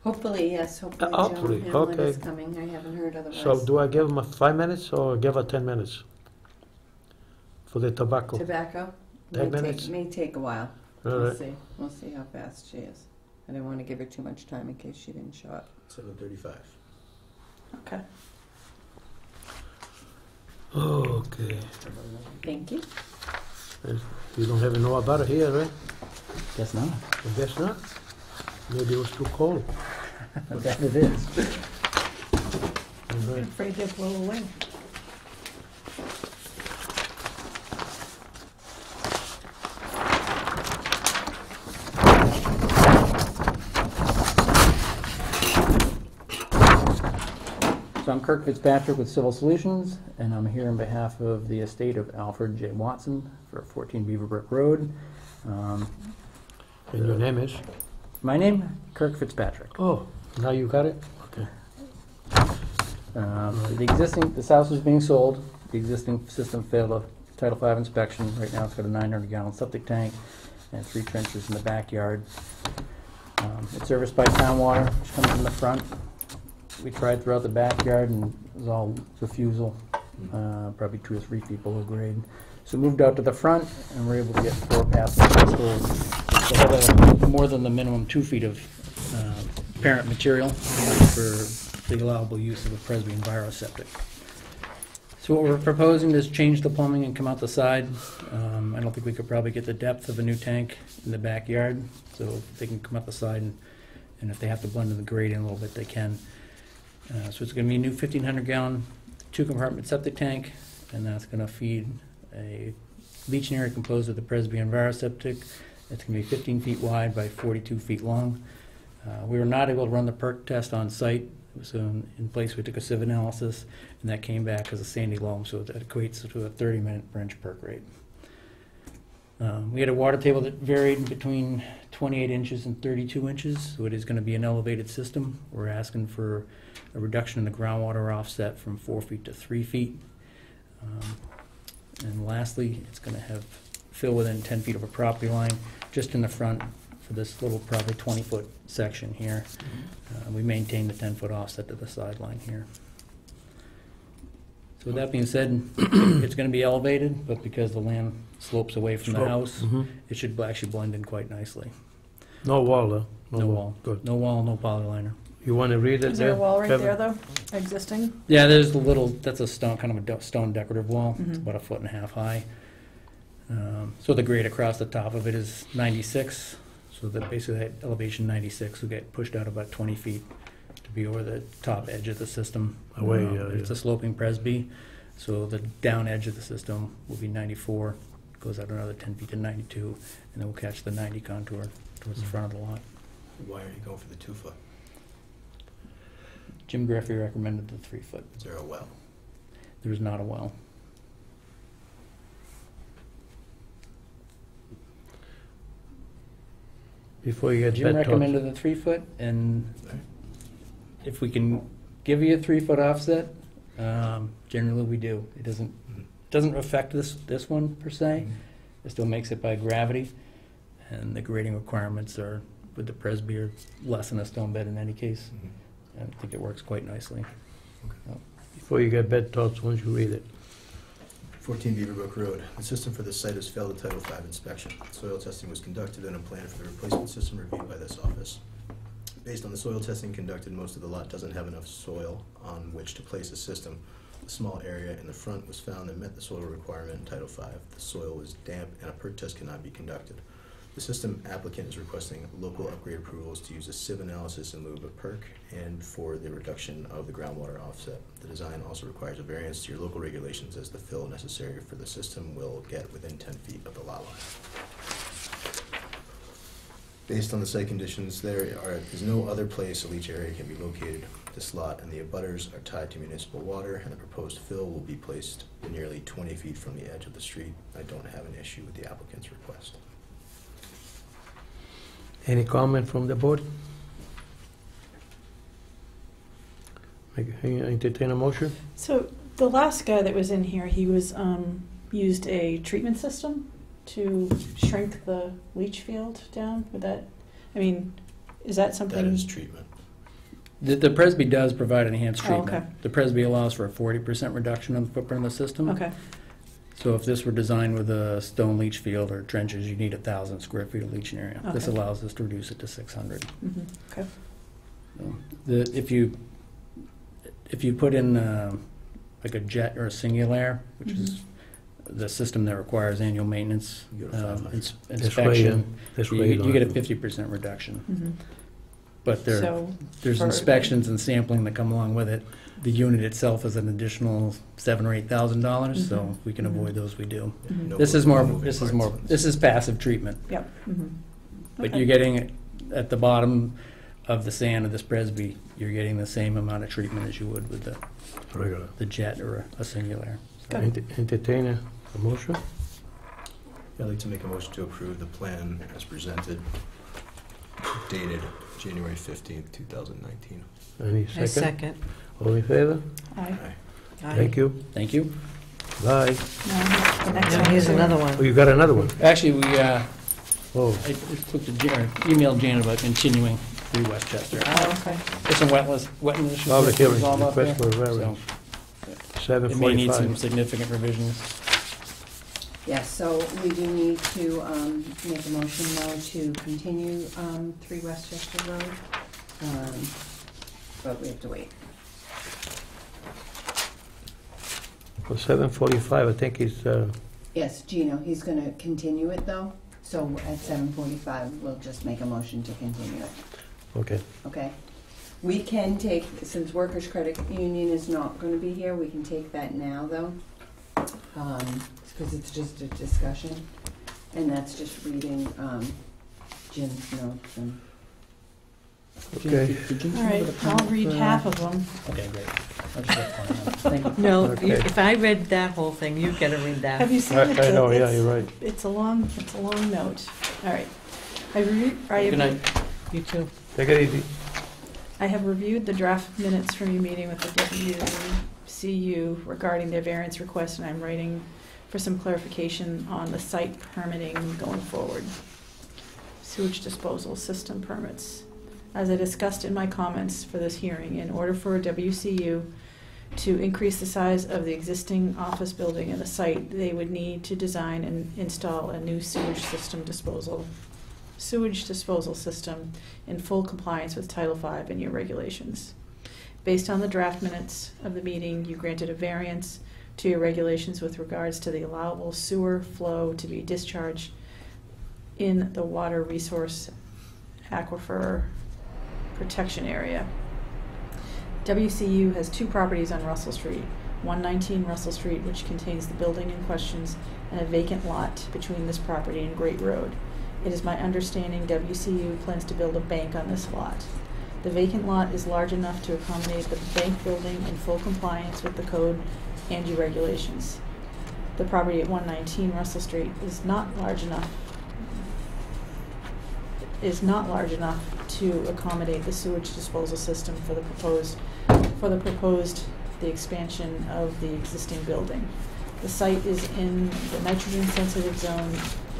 Hopefully, yes, hopefully Hopefully, Joan Hamlin is okay. coming. I haven't heard otherwise. So do I give him 5 minutes or give her 10 minutes? For the tobacco? Tobacco? 10 minutes? May take a while. All We'll right. see. We'll see how fast she is. I didn't want to give her too much time in case she didn't show up. 7:35. Okay. Okay. Thank you. You don't have no about it here, right? Guess not. I guess not. Maybe it was too cold. That it is. All I'm right. afraid they'll blow away. So I'm Kirk Fitzpatrick with Civil Solutions, and I'm here on behalf of the estate of Alfred J. Watson for 14 Beaverbrook Road. And your name is? My name, Kirk Fitzpatrick. Oh, now you got it? Okay. This house is being sold. The existing system failed a Title V inspection. Right now it's got a 900-gallon septic tank and 3 trenches in the backyard. It's serviced by town water, which comes in the front. We tried throughout the backyard and it was all refusal, probably 2 or 3 feet below grade. So moved out to the front and we're able to get 4 paths installed. So have more than the minimum 2 feet of parent material for the allowable use of a Presby EnviroSeptic. So what we're proposing is change the plumbing and come out the side. I don't think we could probably get the depth of a new tank in the backyard, so they can come out the side and if they have to blend in the grade in a little bit, they can. So it's going to be a new 1,500-gallon, 2-compartment septic tank, and that's going to feed a leaching area composed of the Presby EnviroSeptic. It's going to be 15 feet wide by 42 feet long. We were not able to run the perk test on site. So in place, we took a sieve analysis, and that came back as a sandy loam, so that equates to a 30-minute per inch perk rate. We had a water table that varied between 28 inches and 32 inches, so it is going to be an elevated system. We're asking for a reduction in the groundwater offset from 4 feet to 3 feet. And lastly, it's going to have fill within 10 feet of a property line, just in the front for this little probably 20-foot section here. We maintain the 10-foot offset to the sideline here. So with that being said, it's going to be elevated, but because the land slopes away from the house, it should actually blend in quite nicely. No wall, though? No wall. Good. No wall, no polyliner. You want to read it Is there a wall right Kevin? there, though, existing? Yeah, there's a little, that's a stone, kind of a stone decorative wall. It's Mhm. about 1.5 feet high. So the grade across the top of it is 96. So that basically that elevation 96 will get pushed out about 20 feet to be over the top edge of the system. Away, It's a sloping Presby, so the down edge of the system will be 94, goes out another 10 feet to 92, and then we'll catch the 90 contour towards the front of the lot. Why aren't you going for the 2-foot? Jim Griffey recommended the 3-foot. Is there a well? There is not a well. Before you get Jim bed talks. recommended the 3-foot, and if we can give you a 3-foot offset, generally we do. It doesn't affect this one per se. It still makes it by gravity, and the grading requirements are with the Presby are less than a stone bed in any case. I think it works quite nicely. Before you get bed talks, why don't you read it? 14 Beaverbrook Road. The system for this site has failed a Title V inspection. Soil testing was conducted and a plan for the replacement system reviewed by this office. Based on the soil testing conducted, most of the lot doesn't have enough soil on which to place a system. A small area in the front was found that met the soil requirement in Title V. The soil was damp and a perk test cannot be conducted. The system applicant is requesting local upgrade approvals to use a sieve analysis in lieu of a perk and for the reduction of the groundwater offset. The design also requires a variance to your local regulations as the fill necessary for the system will get within 10 feet of the lot line. Based on the site conditions, there is no other place a leach area can be located. This lot and the abutters are tied to municipal water, and the proposed fill will be placed nearly 20 feet from the edge of the street. I don't have an issue with the applicant's request. Any comment from the board? Entertain a motion? So the last guy that was in here, he was, used a treatment system to shrink the leach field down. Would that, I mean, is that something? That is treatment. The Presby does provide enhanced Oh, treatment. okay. The Presby allows for a 40% reduction in the footprint of the system. Okay, So if this were designed with a stone leach field or trenches, you need 1,000 square feet of leaching area. This Okay. allows us to reduce it to 600. okay. So if you put in like a jet or a Singulair, which is the system that requires annual maintenance, You go to 500. inspection, This you way you get a don't- 50% reduction. Mhm. But So, there's for- inspections and sampling that come along with it. The unit itself is an additional $7,000 or $8,000, so if we can avoid those, we do. Mhm. No This is moving more, parts. this is passive treatment. Yep. Mhm. But Okay. you're getting it at the bottom of the sand of this Presby, you're getting the same amount of treatment as you would with Regular. the jet or a Singulair. Entertain a motion? I'd like to make a motion to approve the plan as presented, dated January 15th, 2019. Any I second? second. All in favor? Aye. Thank you. Thank you. Bye. Now, the next Now, one here's is- another Oh, one. you got another one? Actually, Oh, I spoke to emailed Janet about continuing through Westchester. Oh, okay. There's some wetland issues. public to hearing, resolve out there, request for a so variance, it may need some 7:45. significant revisions. Yes, so we do need to make a motion though to continue 3 Westchester Road, but we have to wait. For 7:45, I think it's, Yes, Gino, he's gonna continue it though, so at 7:45, we'll just make a motion to continue it, okay. okay? We can take, since Workers' Credit Union is not gonna be here, we can take that now though, because it's just a discussion, and that's just reading Jim's notes and. Okay. All right, I'll read half of them. Okay, great. I'll just get one now. Thank you. No, Okay. if I read that whole thing, you gotta read that. Have you seen it? I know, yeah, It's- you're right. It's a long note. All right. I Good night. You too. Take it easy. I have reviewed the draft minutes from your meeting with the WCU regarding their variance request, and I'm writing for some clarification on the site permitting going forward. Sewage disposal system permits. As I discussed in my comments for this hearing, in order for WCU to increase the size of the existing office building and the site, they would need to design and install a new sewage disposal system in full compliance with Title V and your regulations. Based on the draft minutes of the meeting, you granted a variance to your regulations with regards to the allowable sewer flow to be discharged in the water resource aquifer protection area. WCU has 2 properties on Russell Street, 119 Russell Street, which contains the building in questions, and a vacant lot between this property and Great Road. It is my understanding WCU plans to build a bank on this lot. The vacant lot is large enough to accommodate the bank building in full compliance with the code and your regulations. The property at 119 Russell Street is not large enough to accommodate the sewage disposal system for the expansion of the existing building. The site is in the nitrogen sensitive zone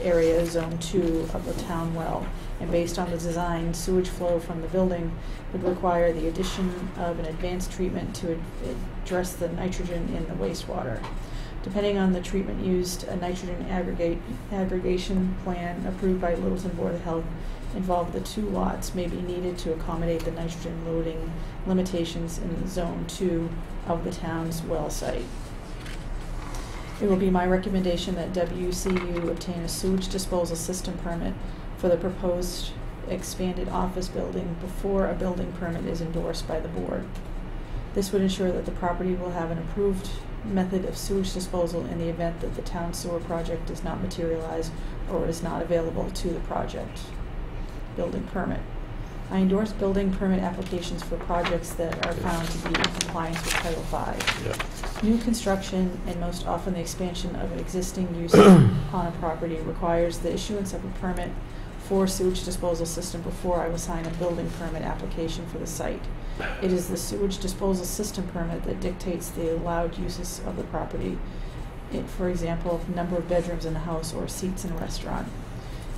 area, zone 2 of the town well, and based on the design, sewage flow from the building would require the addition of an advanced treatment to address the nitrogen in the wastewater. Depending on the treatment used, a nitrogen aggregation plan approved by Littleton Board of Health involved the 2 lots may be needed to accommodate the nitrogen loading limitations in zone 2 of the town's well site. It will be my recommendation that WCU obtain a sewage disposal system permit for the proposed expanded office building before a building permit is endorsed by the board. This would ensure that the property will have an approved method of sewage disposal in the event that the town sewer project does not materialize or is not available to the project building permit. I endorse building permit applications for projects that are found to be in compliance with Title V. Yeah. New construction, and most often the expansion of an existing use on a property, requires the issuance of a permit for sewage disposal system before I will sign a building permit application for the site. It is the sewage disposal system permit that dictates the allowed uses of the property. For example, number of bedrooms in the house or seats in a restaurant.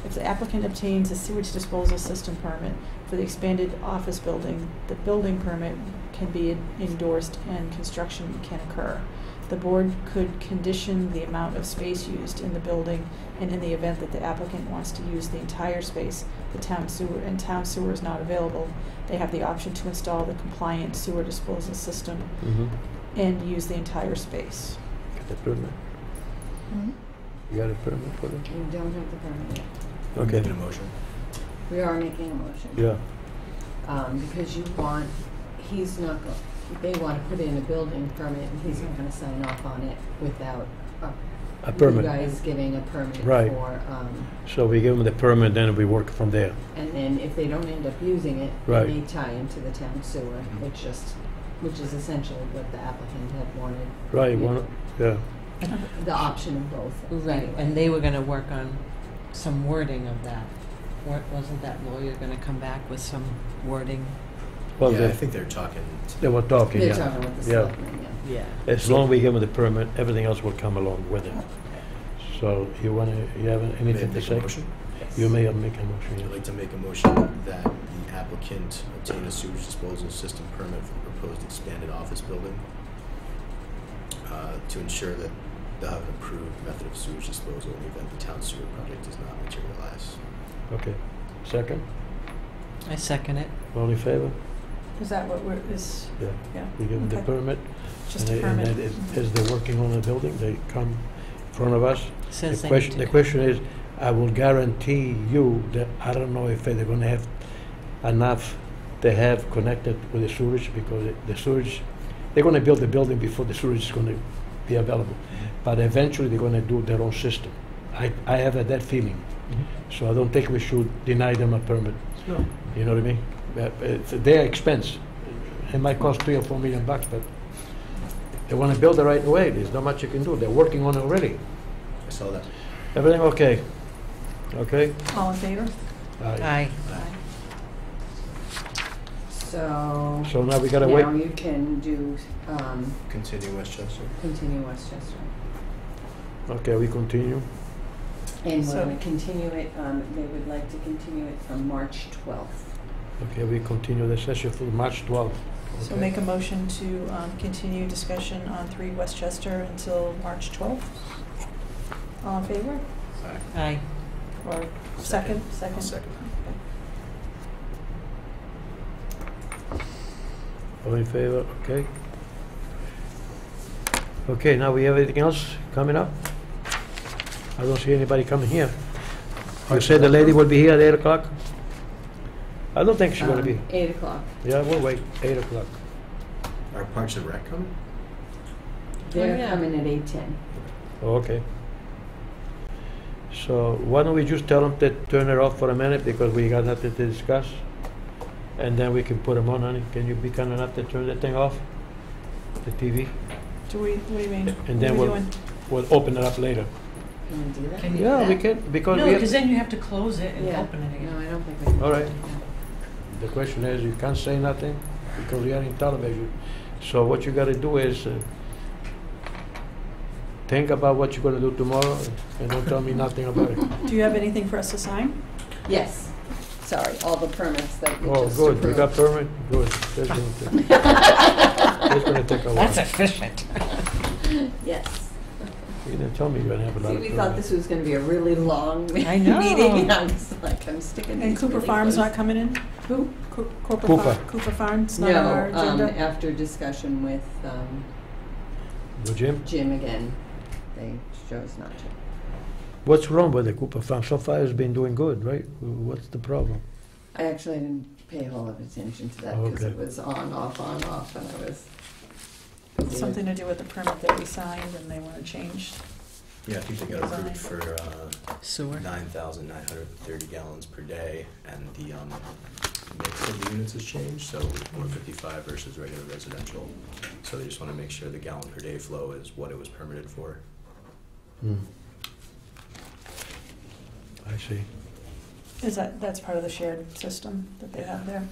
If the applicant obtains a sewage disposal system permit for the expanded office building, the building permit can be endorsed and construction can occur. The board could condition the amount of space used in the building, and in the event that the applicant wants to use the entire space, the town sewer is not available, they have the option to install the compliant sewer disposal system and use the entire space. Get the permit. You got a permit for that? We don't have the permit yet. Okay. Making a motion. We are making a motion. Yeah. Because he's not go, they want to put in a building permit and he's not gonna sign off on it without A permit. you guys giving a permit Right. for, So we give them the permit, then we work from there. and then if they don't end up using it, Right. they tie into the town sewer, which is essentially what the applicant had wanted. Right, yeah. The option of both. Right, anyway. and they were gonna work on some wording of that. Wasn't that lawyer gonna come back with some wording? Well, Yeah, I they, think they're talking. they were talking, They're yeah. talking with the Yeah. selectmen, yeah. Yeah. As long as we give them the permit, everything else will come along with it. So you have anything to Make a say? motion? You may make a motion, I'd yeah. like to make a motion that the applicant obtain a sewage disposal system permit for the proposed expanded office building to ensure that they'll have an approved method of sewage disposal in the event the town sewer project does not materialize. Okay. Second? I second it. All in favor? Is that what is, Yeah. yeah, We give them the Okay. permit. just a And permit? then as they're working on the building, they come in front of us. Says The they need the to. question is, I will guarantee you that I don't know if they're gonna have enough to have connected with the sewage, because the sewage, they're gonna build the building before the sewage is gonna be available. But eventually, they're gonna do their own system. I have that feeling. So I don't think we should deny them a permit. No. You know what I mean? It's their expense. It might cost $3 or $4 million, but they want to build the right way. There's not much you can do. They're working on it already. I saw that. Everything okay? Okay? All in favor? Aye. So, So now we gotta wait. now you can do, Continue Westchester. continue Westchester. Okay, we continue. And we're So- gonna continue it, they would like to continue it from March 12th. Okay, we continue the session for March 12th. So Okay. make a motion to continue discussion on 3 Westchester until March 12th. All in favor? Aye. Or second? I'll second. All in favor? Okay. Okay, now we have anything else coming up? I don't see anybody coming here. You said the lady will be here at 8 o'clock? I don't think she's gonna be. 8 o'clock. Yeah, we'll wait, 8 o'clock. Are Parks and Rec coming? They're yeah. coming at 8:10. Oh, okay. So why don't we just tell them to turn it off for a minute, because we got nothing to discuss? And then we can put them on, honey. Can you be kind enough to turn that thing off? The TV? Do we, what do you mean? And then What are we we'll, doing? we'll open it up later. Can we do that? Can you do Yeah, we that? can, because No, we because have, then you have to close it and Yeah. open it No, again. I don't think we can. All right. Yeah. the question is, you can't say nothing because we are in television. So what you gotta do is, think about what you're gonna do tomorrow and don't tell me nothing about it. Do you have anything for us to sign? Yes, sorry, all the permits that we Oh, just good, you got approved. permit? Good. That's gonna take a while. That's efficient. Yes. You didn't tell me you're gonna have a lot See, of we thought permits. this was gonna be a really long I know. meeting, and I'm just like, I'm sticking And these Cooper really Farm's close. not coming in? Who? Cooper. Cooper Farm's not on our No, agenda? after discussion with, The Jim? Jim again, they chose not to. What's wrong with the Cooper Farm? So far it's been doing good, right? What's the problem? I actually didn't pay a whole lot of attention to that, because Okay. it was on, off, and I was. Something to do with the permit that we signed and they want to change. Yeah, I think they got approved for Sewer. 9,930 gallons per day, and the mix of the units has changed, so 155 versus regular residential. So they just want to make sure the gallon per day flow is what it was permitted for. I see. Is that's part of the shared system that they have there?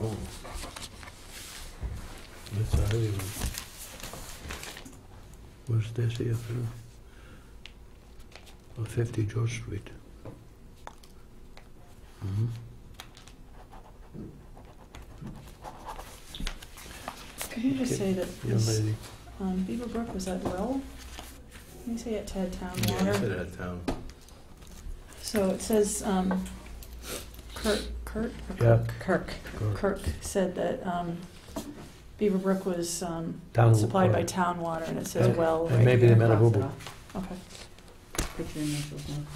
Oh. everyone. What's this here for? Oh, 50 George Street. Mhm. Can you just say that Young this, lady. Beaver Brook was at Well? Can you say it had town Yeah, water? you said it had town. So it says, Kurt, or Yeah. Kirk? Kirk. Kirk said that, Beaver Brook was, Town supplied by water. town water, and it says And- well and right maybe here. the Metabubu. Cross it off. Okay. Put your initials in it.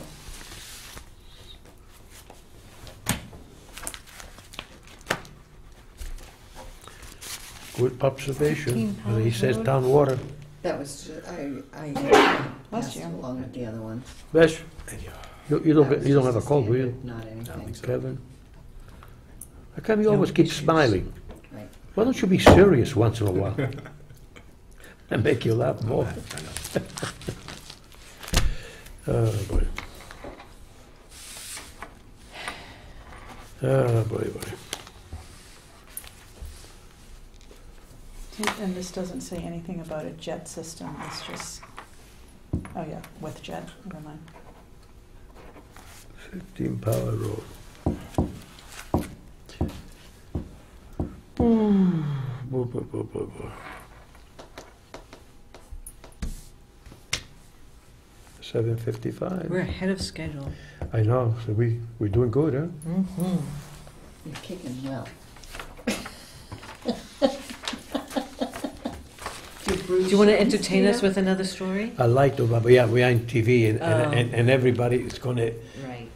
Good observation. 15 Well, he Howard says Road. town water. That was just, I Last passed year. along with the other ones. Besh, Thank you. you don't, That was you don't just have a a cold, do you? standard, Not I don't anything. think so. Kevin? How come you No always keep issues. smiling? Right. Why don't you be serious once in a while? And make you laugh My more. bad, I know. Oh, boy. Oh, boy, boy. And this doesn't say anything about a jet system, it's just, oh yeah, with jet, never mind. 15 Power Road. Boy, boy, boy, boy, boy. 7:55. We're ahead of schedule. I know, so we're doing good, huh? Mm-hmm. You're kicking well. Do you want to entertain us with another story? I like to, but yeah, we are on TV and, Oh. and everybody is gonna, Right.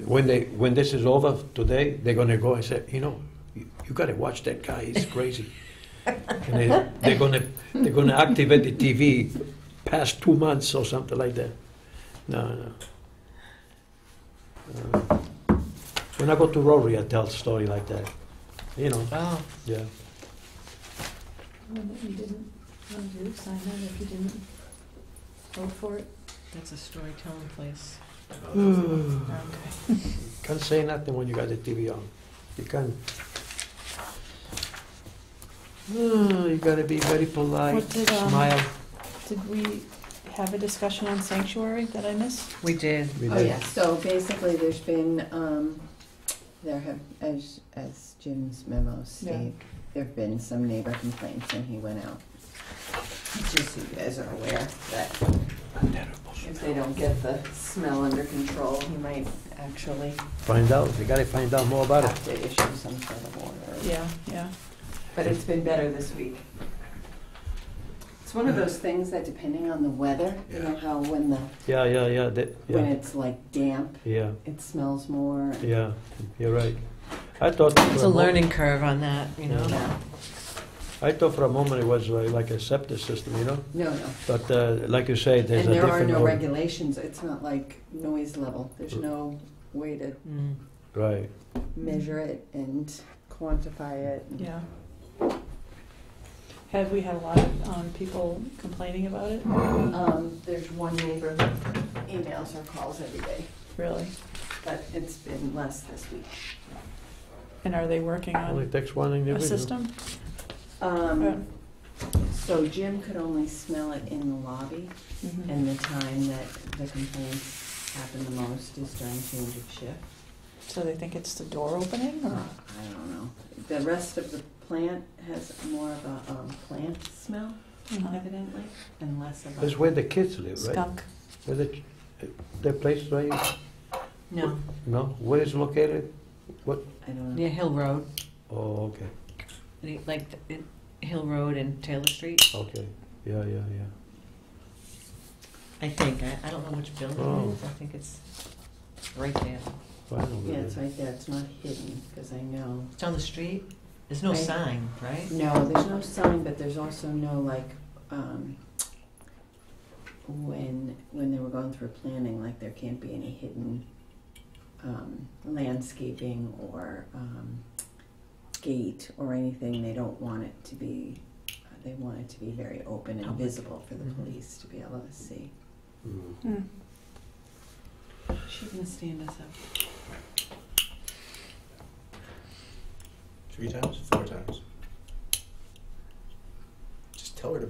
when this is over today, they're gonna go and say, you know, you gotta watch that guy, he's crazy. And they're gonna activate the TV past 2 months or something like that. No. When I go to Rotary, I tell a story like that. You know, Oh, yeah. One that you didn't want to do, sign that if you didn't vote for it. that's a storytelling place. Okay. Can't say nothing when you got the TV on. You can't. You gotta be very polite, What did, smile. Did we have a discussion on sanctuary that I missed? We did. We Oh, did. yeah, so basically, there's been, there have, as Jim's memo state, there've been some neighbor complaints, and he went out. Just so you guys are aware that if they don't get the smell under control, he might actually Find out. You gotta find out more about it. have to issue some sort of order. Yeah. But it's been better this week. It's one of those things that depending on the weather, you know how when the, Yeah. when it's like damp, Yeah. it smells more. Yeah. You're right. I thought. It's a learning curve on that, you know? Yeah. I thought for a moment it was like a septic system, you know. No. But like you say, there's And a there are different. no order. regulations, it's not like noise level, there's no way to Mm. Right. measure it and quantify it. Yeah. Have we had a lot of people complaining about it? There's one neighbor that emails or calls every day, Really? but it's been less this week. And are they working Only on takes one a individual. system? So Jim could only smell it in the lobby, Mhm. and the time that the complaints happen the most is during change of shift. So they think it's the door opening, or? I don't know. The rest of the plant has more of a plant smell, Uh-huh. evidently, and less of That's a. where the kids live, right? Skunk. Where the place right? No, No. Where is it located? What? I don't know. near Hill Road, Oh, okay. like Hill Road and Taylor Street, Okay. Yeah. I think. I don't know which building Oh. it is. I think it's right there. I don't know. Yeah, it's right there. It's not hidden, because I know. It's on the street. There's no Right. sign, right? No, there's no sign, but there's also no, like, when they were going through planning, like, there can't be any hidden, landscaping or, gate or anything. They don't want it to be, they want it to be very open and Public. visible for the Mhm. police to be able to see. Mm. She's gonna stand us up. 3 times? 4 times?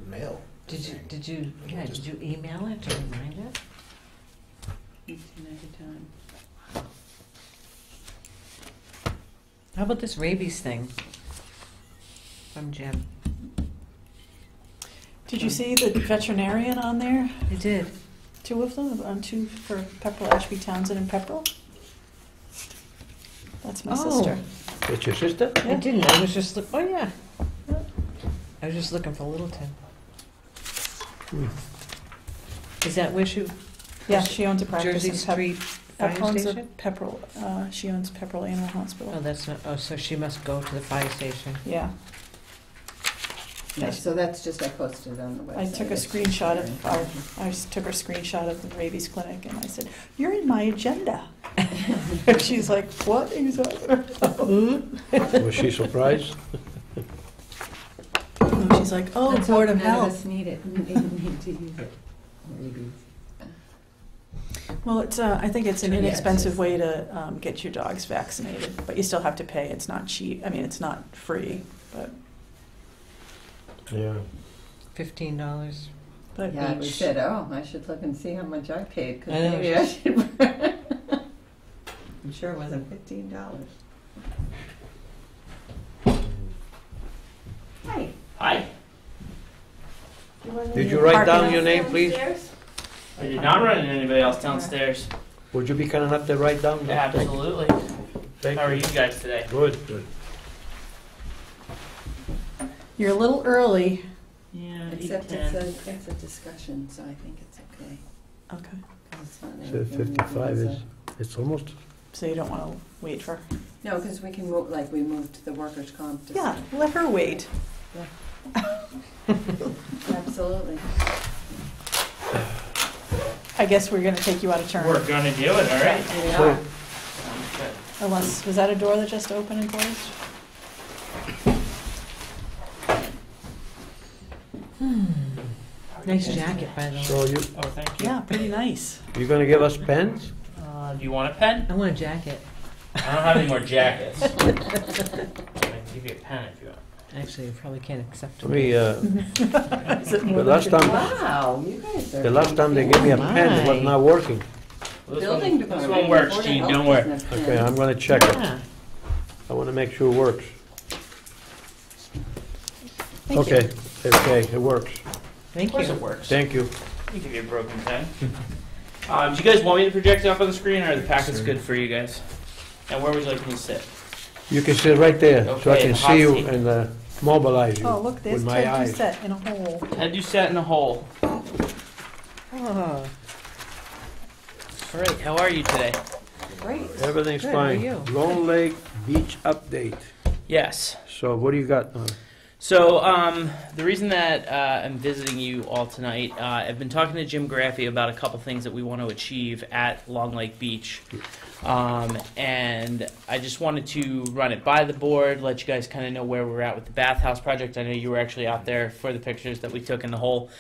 mail. Did you email it to remind it? 1899. How about this rabies thing from Jim? Did you see the veterinarian on there? I did. 2 of them, 2 for Pepperell, Ashby Townsend and Pepperell? That's my Oh. sister. It's your sister? I didn't. I was just oh yeah. I was just looking for Littleton. Is that where she? Yeah, she owns a practice Jersey in Street Fire owns a Station? Pepperell, she owns Pepperell Animal Oh, Hospital. that's not. Oh, so she must go to the fire station. Yeah, Yeah, so that's just, I posted on the website. I took a screenshot of, I took her screenshot of the rabies clinic and I said, "You're in my agenda." And she's like, "What exactly?" Was she surprised? And she's like, "Oh, Let's Board hope of none Health." us need it. We need to use it. Maybe. Well, it's, I think it's an Yeah, it's inexpensive just- way to get your dogs vaccinated, but you still have to pay. It's not cheap. I mean, it's not free, but Yeah. $15. but Yeah, we each. said, oh, I should look and see how much I paid, because I know, maybe I should. I'm sure it wasn't $15. Hi. Hi. Did you write down your name, please? I did not run into anybody else downstairs. Would you be kind enough to write down? that? Absolutely. Thank How are you. you guys today? Good, good. You're a little early. Yeah, Except it's a discussion, so I think it's okay. Okay. 'Cause it's not So anything we can 55 use is, it's almost, So you don't want to wait for. No, because we can move, like, we moved the workers' comp to. Yeah, let her wait. Absolutely. I guess we're going to take you out of turn. We're gonna do it, all right? We So- are. Sounds good. Unless, was that a door that just opened and closed? Nice jacket, by the way. so you, Oh, thank you. Yeah, pretty nice. you gonna give us pens? Do you want a pen? I want a jacket. I don't have any more jackets. I can give you a pen if you want. Actually, you probably can't accept I it. mean, Is it more the than last time, Wow, you guys are. the last time they gave me a pen, it was not working. Well, Building this department. one works, Board of Gene, Health don't worry. doesn't have Okay, pens. I'm gonna check it. Yeah. I wanna make sure it works. Thank you. Okay, okay, it works. Thank Of course you. it works. Thank you. I'll give you a broken pen. Do you guys want me to project it up on the screen, or are the packets Sure. good for you guys? And where would you like me to sit? You can sit right there, so I Okay, can the hot see you seat. and mobilize you Oh, look, there's with my Ted eyes. Doucette in a hole. Had you sat in a hole. Oh, All right, how are you today? Great. Everything's Good, how are fine. you? Lone Lake Beach update. Yes. So what do you got? So, the reason that I'm visiting you all tonight, I've been talking to Jim Graffi about a couple things that we want to achieve at Long Lake Beach. And I just wanted to run it by the board, let you guys kind of know where we're at with the bathhouse project. I know you were actually out there for the pictures that we took in the hole.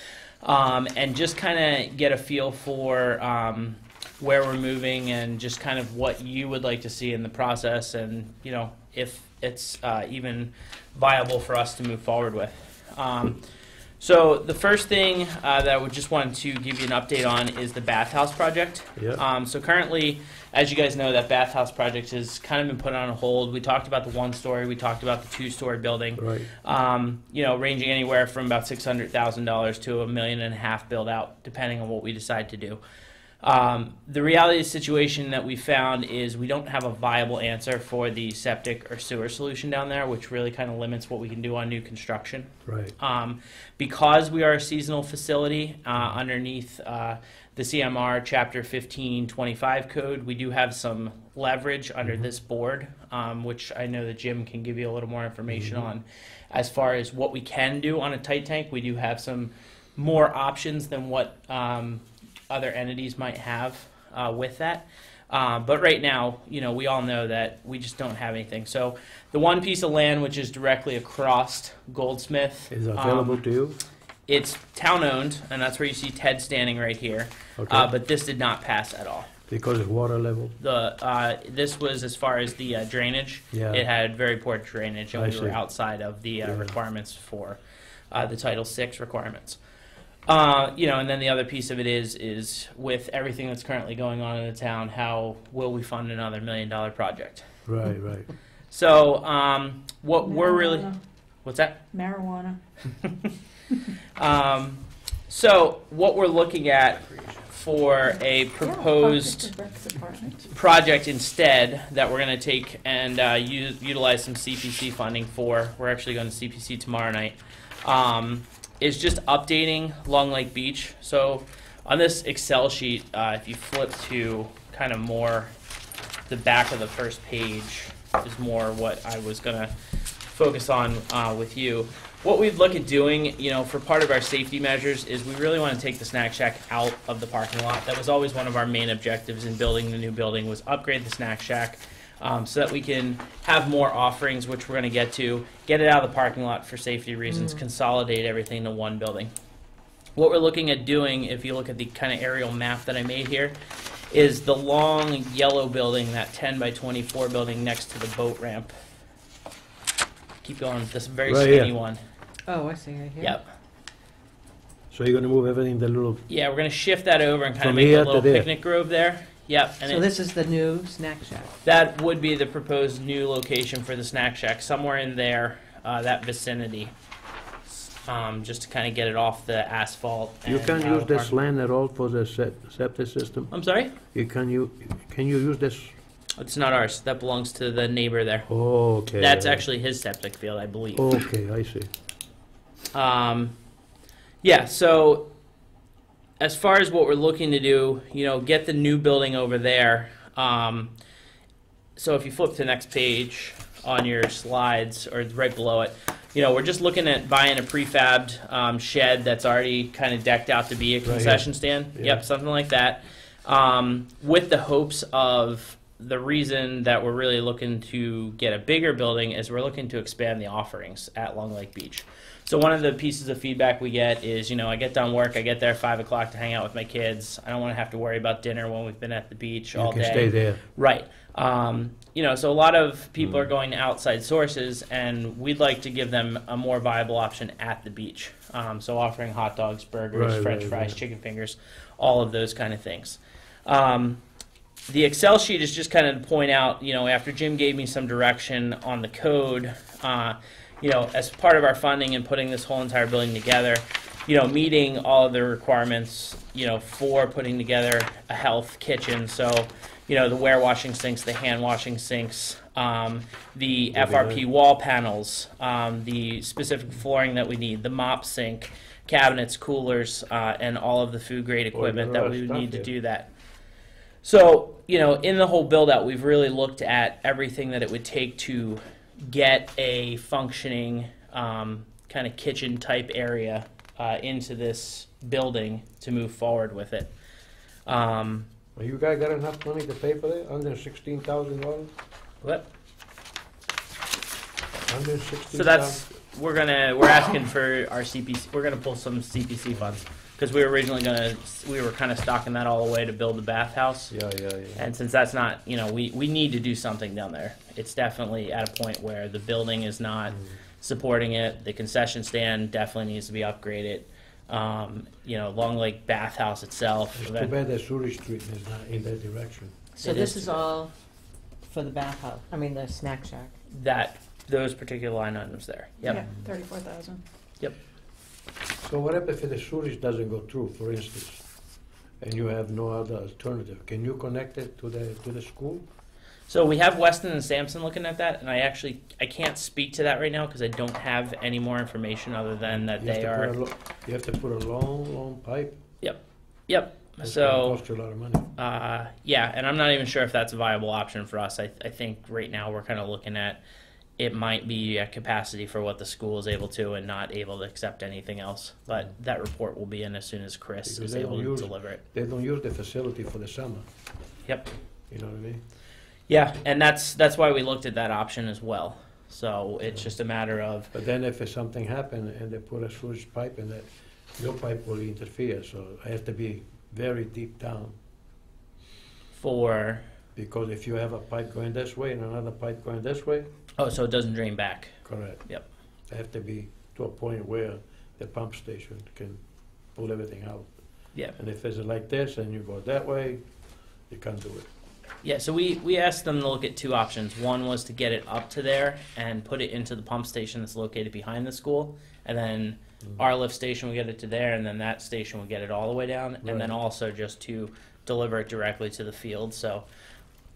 And just kind of get a feel for where we're moving and just kind of what you would like to see in the process and, you know, if it's even viable for us to move forward with. So the first thing that I would just want to give you an update on is the bathhouse project. Yeah. So currently, as you guys know, that bathhouse project has kind of been put on a hold. We talked about the 1-story, we talked about the 2-story building. Right. You know, ranging anywhere from about $600,000 to $1.5 million build out, depending on what we decide to do. The reality of the situation that we found is we don't have a viable answer for the septic or sewer solution down there, which really kind of limits what we can do on new construction. Right. Because we are a seasonal facility underneath the CMR Chapter 1525 code, we do have some leverage under this board, which I know that Jim can give you a little more information on. As far as what we can do on a tight tank, we do have some more options than what other entities might have with that. But right now, you know, we all know that we just don't have anything. So the one piece of land which is directly across Goldsmith Is it available to you? it's town owned, and that's where you see Ted standing right here. Okay. But this did not pass at all. Because of water level? The this was as far as the drainage. Yeah. It had very poor drainage, and I we were see. outside of the Yeah. requirements for the Title VI requirements. And then the other piece of it is with everything that's currently going on in the town, how will we fund another $1 million project? Right, right. So what we're really, Marijuana. what's that? Marijuana. So what we're looking at for a proposed project instead that we're going to take and utilize some CPC funding for, we're actually going to CPC tomorrow night, is just updating Long Lake Beach. So on this Excel sheet, if you flip to kind of more the back of the first page is more what I was going to focus on with you. What we'd look at doing, for part of our safety measures is we really want to take the Snack Shack out of the parking lot. That was always one of our main objectives in building the new building, was upgrade the Snack Shack so that we can have more offerings, which we're going to get it out of the parking lot for safety reasons, consolidate everything to one building. What we're looking at doing, if you look at the kind of aerial map that I made here, is the long yellow building, that 10 by 24 building next to the boat ramp. Keep going, this very Right skinny here. one. Oh, I see, right here. Yep. So you're gonna move everything, the little, Yeah, we're going to shift that over and kind of From make here a to little there. picnic grove there. Yep. And So this is the new snack shack. that would be the proposed new location for the Snack Shack, somewhere in there, that vicinity. Just to kind of get it off the asphalt. you and can't out of use the this parking- land at all for the septic system? I'm sorry? Can you use this? It's not ours. That belongs to the neighbor there. Oh, okay. That's actually his septic field, I believe. Okay, I see. So as far as what we're looking to do, get the new building over there. So if you flip to the next page on your slides, or right below it, we're just looking at buying a prefabbed shed that's already kind of decked out to be a here. concession stand. Yeah. Yep, something like that. With the hopes of the reason that we're really looking to get a bigger building is we're looking to expand the offerings at Long Lake Beach. So one of the pieces of feedback we get is, I get done work, I get there at 5 o'clock to hang out with my kids. I don't want to have to worry about dinner when we've been at the beach You all can day. stay there. Right. So a lot of people are going to outside sources, and we'd like to give them a more viable option at the beach. So offering hot dogs, burgers, Right, French right, fries, right. chicken fingers, all of those kind of things. The Excel sheet is just kind of to point out, after Jim gave me some direction on the code, as part of our funding and putting this whole entire building together, meeting all of the requirements, for putting together a health kitchen. So, the ware-washing sinks, the hand-washing sinks, the FRP wall panels, the specific flooring that we need, the mop sink, cabinets, coolers, and all of the food-grade equipment that we would need to do that. So, in the whole build-out, we've really looked at everything that it would take to get a functioning kind of kitchen-type area into this building to move forward with it. You guys got enough money to pay for that, under $16,000? What? Under 16,000? So we're asking for our CPC. We're gonna pull some CPC funds because we were originally we were kind of stocking that all away to build the bathhouse. Yeah. And since that's not, we need to do something down there. It's definitely at a point where the building is not supporting it. The concession stand definitely needs to be upgraded. Long Lake bathhouse itself. It's too bad that Surrey Street is not in that direction. So It this is. is all for the bathhouse, the snack shack. Those particular line items there. Yep. Yeah, 34,000. So what happens if the sewage doesn't go through, for instance, and you have no other alternative? Can you connect it to the school? So we have Weston and Sampson looking at that, and I can't speak to that right now because I don't have any more information other than that You have they to are. put you have to put a long pipe. Yep. That's So gonna cost you a lot of money. yeah, and I'm not even sure if that's a viable option for us. I think right now we're kind of looking at it might be at capacity for what the school is able to and not able to accept anything else. But that report will be in as soon as Chris Because is they able don't to use- deliver it. They don't use the facility for the summer. Yep. You know what I mean? Yeah, and that's why we looked at that option as well. So it's just a matter of But then if something happen and they put a sewage pipe in that, your pipe will interfere, so it has to be very deep down. for Because if you have a pipe going this way and another pipe going this way, so it doesn't drain back. correct. Yep. They have to be to a point where the pump station can pull everything out. Yeah. And if it's like this and you go that way, you can't do it. Yeah, so we asked them to look at two options. One was to get it up to there and put it into the pump station that's located behind the school, and then our lift station would get it to there, and then that station would get it all the way down, and then Right. also just to deliver it directly to the field. So,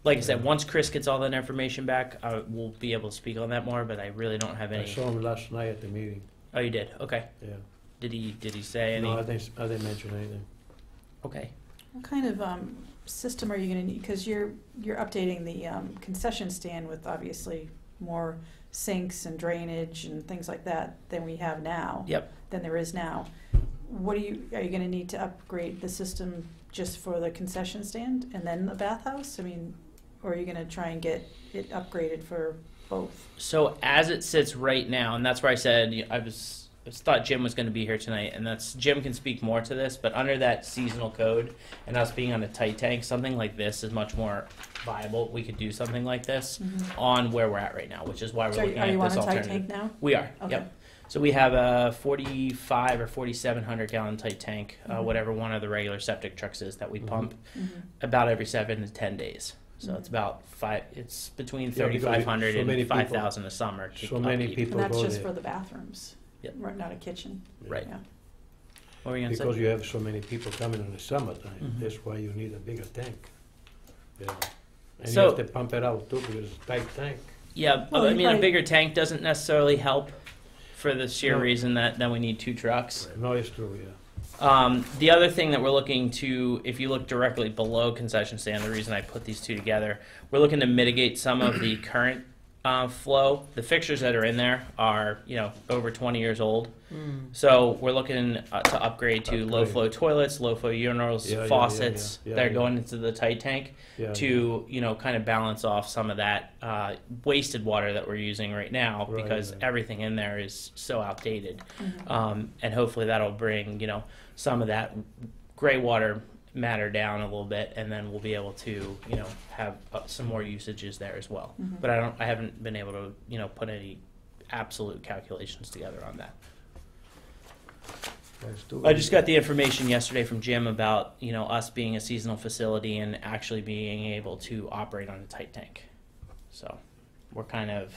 like I said, once Chris gets all that information back, we'll be able to speak on that more, but I really don't have I any. saw him last night at the meeting. Oh, you did? Okay. Yeah. Did he say any? No, I didn't mention anything. Okay. What kind of system are you going to need? Because you're updating the concession stand with obviously more sinks and drainage and things like that than we have now. Yep. Than there is now. Are you going to need to upgrade the system just for the concession stand and then the bathhouse? I mean, or are you going to try and get it upgraded for both? So as it sits right now, and that's where I said I thought Jim was going to be here tonight, and that's Jim can speak more to this. But under that seasonal code and us being on a tight tank, something like this is much more viable. We could do something like this on where we're at right now, which is why we're So looking are at you on this a tight alternative. tank now? We are. Okay. Yep. So we have a 45 or 4,700 gallon tight tank, whatever one of the regular septic trucks is that we pump about every 7 to 10 days. So it's about it's between Yeah, because 3,500 so many and people- 5,000 a summer. To So many upkeep. people And that's go just there. for the bathrooms. Yep. Right, not a kitchen. Right. Yeah. What were you going to Because say? you have so many people coming in the summertime, Mhm. that's why you need a bigger tank. Yeah. And So- you have to pump it out too, because it's a tight tank. Yeah, Well, I you mean, a probably- bigger tank doesn't necessarily help for the sheer No. reason that then we need 2 trucks. No, it's true, yeah. The other thing that we're looking to, if you look directly below concession stand, the reason I put these two together, we're looking to mitigate some of the current flow. The fixtures that are in there are, over 20 years old. So we're looking to upgrade to low flow toilets, low flow urinals, Yeah, yeah, faucets yeah, yeah, that are yeah. going into the tight tank Yeah, to, kind of balance off some of that wasted water that we're using right now Right, because right. everything in there is so outdated. And hopefully that'll bring, some of that gray water matter down a little bit, and then we'll be able to, have some more usages there as well. But I haven't been able to, put any absolute calculations together on that. Let's do I it. just got the information yesterday from Jim about, us being a seasonal facility and actually being able to operate on a tight tank. So we're kind of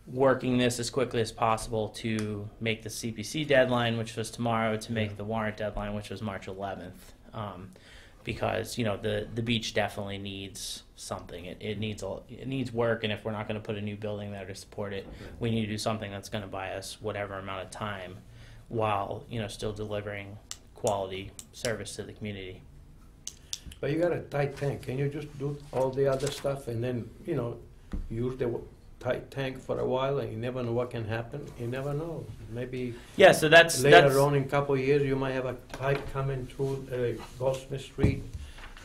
working this as quickly as possible to make the CPC deadline, which was tomorrow, to make the warrant deadline, which was March 11th. Because the beach definitely needs something. It needs work, and if we're not going to put a new building there to support it, we need to do something that's going to buy us whatever amount of time, while still delivering quality service to the community. But you got a tight tank, can you just do all the other stuff and then, use the tight tank for a while, and you never know what can happen? You never know. Maybe Yeah, so that's later on in a couple of years, you might have a pipe coming through Goldsmith Street.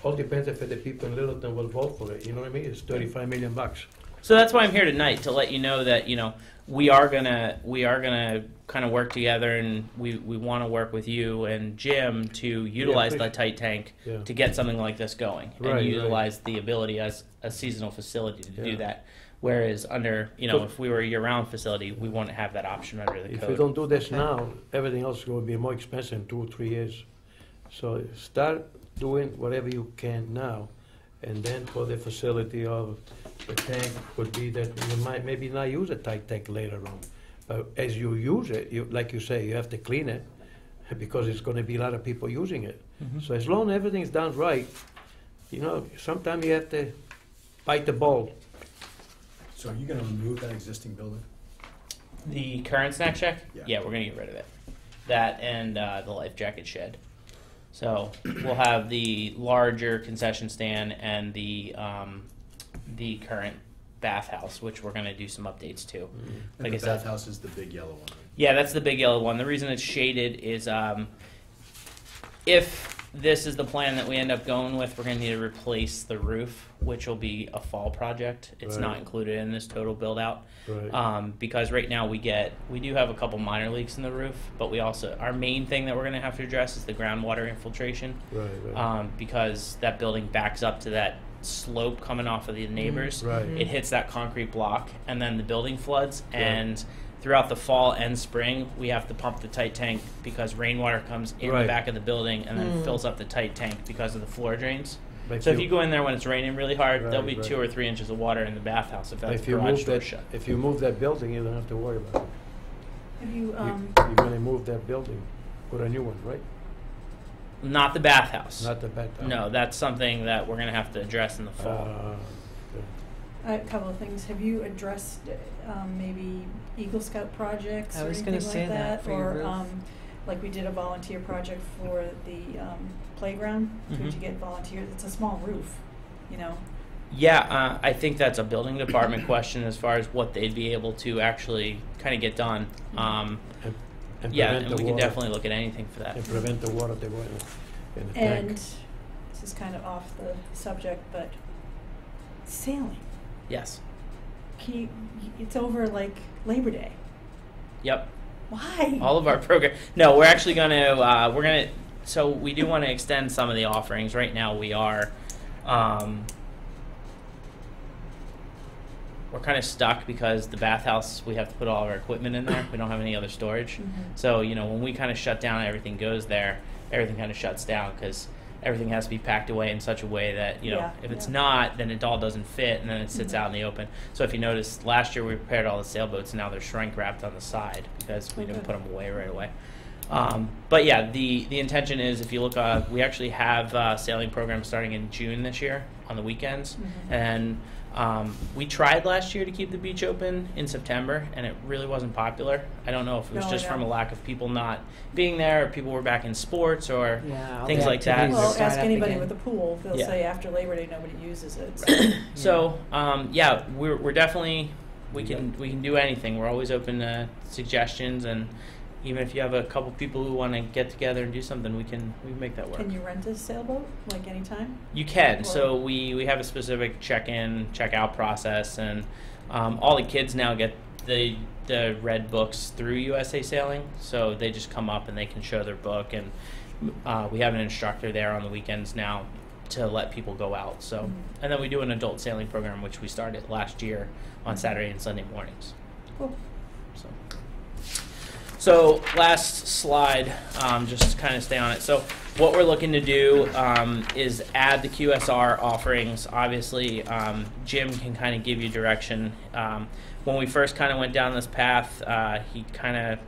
All depends if the people in Littleton will vote for it, you know what I mean? It's $35 million. So that's why I'm here tonight, to let you know that we are gonna kind of work together, and we want to work with you and Jim to utilize please. the tight tank Yeah. to get something like this going, Right, and right. utilize the ability as a seasonal facility to do Yeah. that. Whereas under So- if we were a year-round facility, we wouldn't have that option under the If code. you don't do this now, everything else will be more expensive in 2 or 3 years. So start doing whatever you can now, and then for the facility of the tank would be that you might maybe not use a tight tank later on. But as you use it, like you say, you have to clean it because it's going to be a lot of people using it. So as long as everything's done right, sometimes you have to bite the bullet. So are you gonna remove that existing building? The current snack shack? Yeah. We're gonna get rid of it. That and the life jacket shed. So we'll have the larger concession stand and the current bathhouse, which we're gonna do some updates to. And Like the I said- bathhouse is the big yellow one, right? Yeah, that's the big yellow one. The reason it's shaded is if this is the plan that we end up going with, we're going to need to replace the roof, which will be a fall project. It's not Right. included in this total build out. Right. Because right now we do have a couple minor leaks in the roof, but our main thing that we're going to have to address is the groundwater infiltration. Right. Because that building backs up to that slope coming off of the neighbors. Right. It hits that concrete block, and then the building floods. Yeah. And throughout the fall and spring, we have to pump the tight tank because rainwater comes in Right. the back of the building and then fills up the tight tank because of the floor drains. But So if you go in there when it's raining really hard, Right, there'll be right. 2 or 3 inches of water in the bathhouse if that's if you garage move door that, shut. if you move that building, you don't have to worry about it. Have you, You're gonna move that building, put a new one, right? Not the bathhouse. Not the bad. No, that's something that we're gonna have to address in the fall. a couple of things. Have you addressed maybe Eagle Scout projects I or was anything gonna like say that for your or roof. like we did a volunteer project for the playground Mhm. to get volunteers. It's a small roof, you know. Yeah, I think that's a building department question as far as what they'd be able to actually kind of get done. And Yeah, prevent and the we can water- definitely look at anything for that. And prevent the water that went in the And tank. this is kind of off the subject, but sailing. Yes. Can you, it's over like Labor Day. Yep. Why? All of our program. No, we're actually gonna. So we do want to extend some of the offerings. Right now, we are. We're kind of stuck because the bathhouse, we have to put all of our equipment in there. We don't have any other storage. Mhm. So, when we kind of shut down and everything goes there, everything kind of shuts down because everything has to be packed away in such a way that, Yeah, if it's yeah. not, then it all doesn't fit and then it sits Mhm. out in the open. So if you notice, last year we prepared all the sailboats and now they're shrink wrapped on the side because we didn't Okay. put them away right away. But yeah, the intention is if you look, we actually have a sailing program starting in June this year on the weekends. Mhm. And we tried last year to keep the beach open in September, and it really wasn't popular. I don't know if it was No, I just from a know. lack of people not being there, or people were back in sports, or Yeah, all things the like that. activities Well, start ask up anybody again. with a pool. They'll Yeah. say after Labor Day nobody uses it. So. So yeah, we're definitely we can do anything. We're always open to suggestions, and even if you have a couple people who want to get together and do something, we can make that work. Can you rent a sailboat like anytime? You can. Or- So we have a specific check-in, check-out process, and all the kids now get the red books through USA Sailing. So they just come up and they can show their book, and we have an instructor there on the weekends now to let people go out. So Mhm. and then we do an adult sailing program, which we started last year on Saturday and Sunday mornings. Cool. So last slide, just kind of stay on it. So what we're looking to do is add the QSR offerings. Obviously, Jim can kind of give you direction. When we first kind of went down this path, he kind of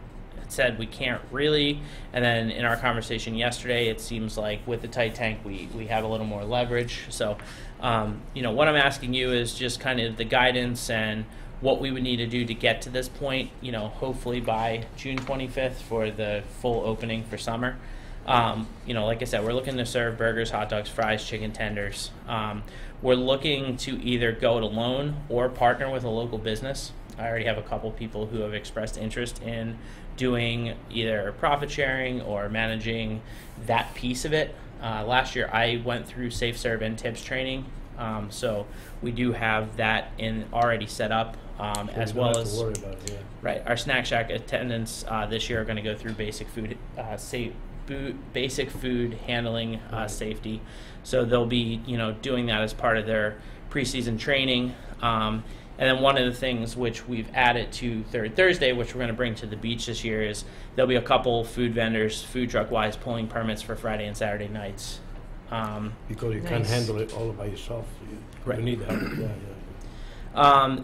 said we can't really. And then in our conversation yesterday, it seems like with the tight tank, we have a little more leverage. So, what I'm asking you is just kind of the guidance and what we would need to do to get to this point, hopefully by June 25th for the full opening for summer. Like I said, we're looking to serve burgers, hot dogs, fries, chicken tenders. We're looking to either go it alone or partner with a local business. I already have a couple people who have expressed interest in doing either profit sharing or managing that piece of it. Last year I went through Safe Serve and Tips training, so we do have that already set up, as You don't well have to as worry about it, yeah. right. Our Snack Shack attendants this year are going to go through basic food basic food handling safety, so they'll be doing that as part of their preseason training. And then one of the things which we've added to Third Thursday, which we're going to bring to the beach this year, is there'll be a couple food vendors, food truck wise, pulling permits for Friday and Saturday nights. Because you can't Nice. handle it all by yourself. Right. You need help, yeah.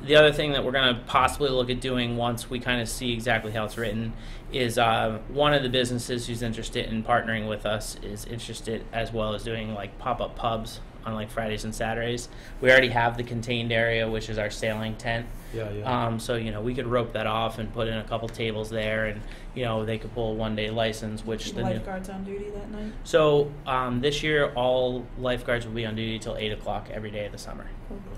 The other thing that we're going to possibly look at doing once we kind of see exactly how it's written is one of the businesses who's interested in partnering with us is interested as well as doing like pop-up pubs on like Fridays and Saturdays. We already have the contained area, which is our sailing tent. Yeah. So we could rope that off and put in a couple tables there, and they could pull a one-day license, which the new. Lifeguards on duty that night. So this year, all lifeguards will be on duty till 8 o'clock every day of the summer.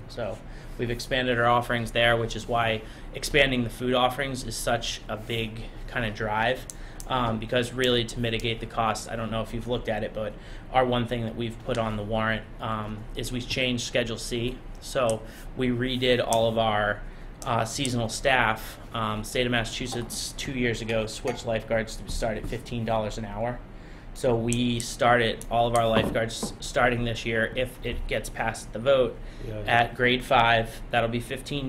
So we've expanded our offerings there, which is why expanding the food offerings is such a big kind of drive. Because really to mitigate the cost, I don't know if you've looked at it, but our one thing that we've put on the warrant is we've changed Schedule C. So we redid all of our seasonal staff. State of Massachusetts 2 years ago switched lifeguards to start at $15 an hour. So we started all of our lifeguards starting this year, if it gets past the vote, Yeah, at grade 5. That'll be $15.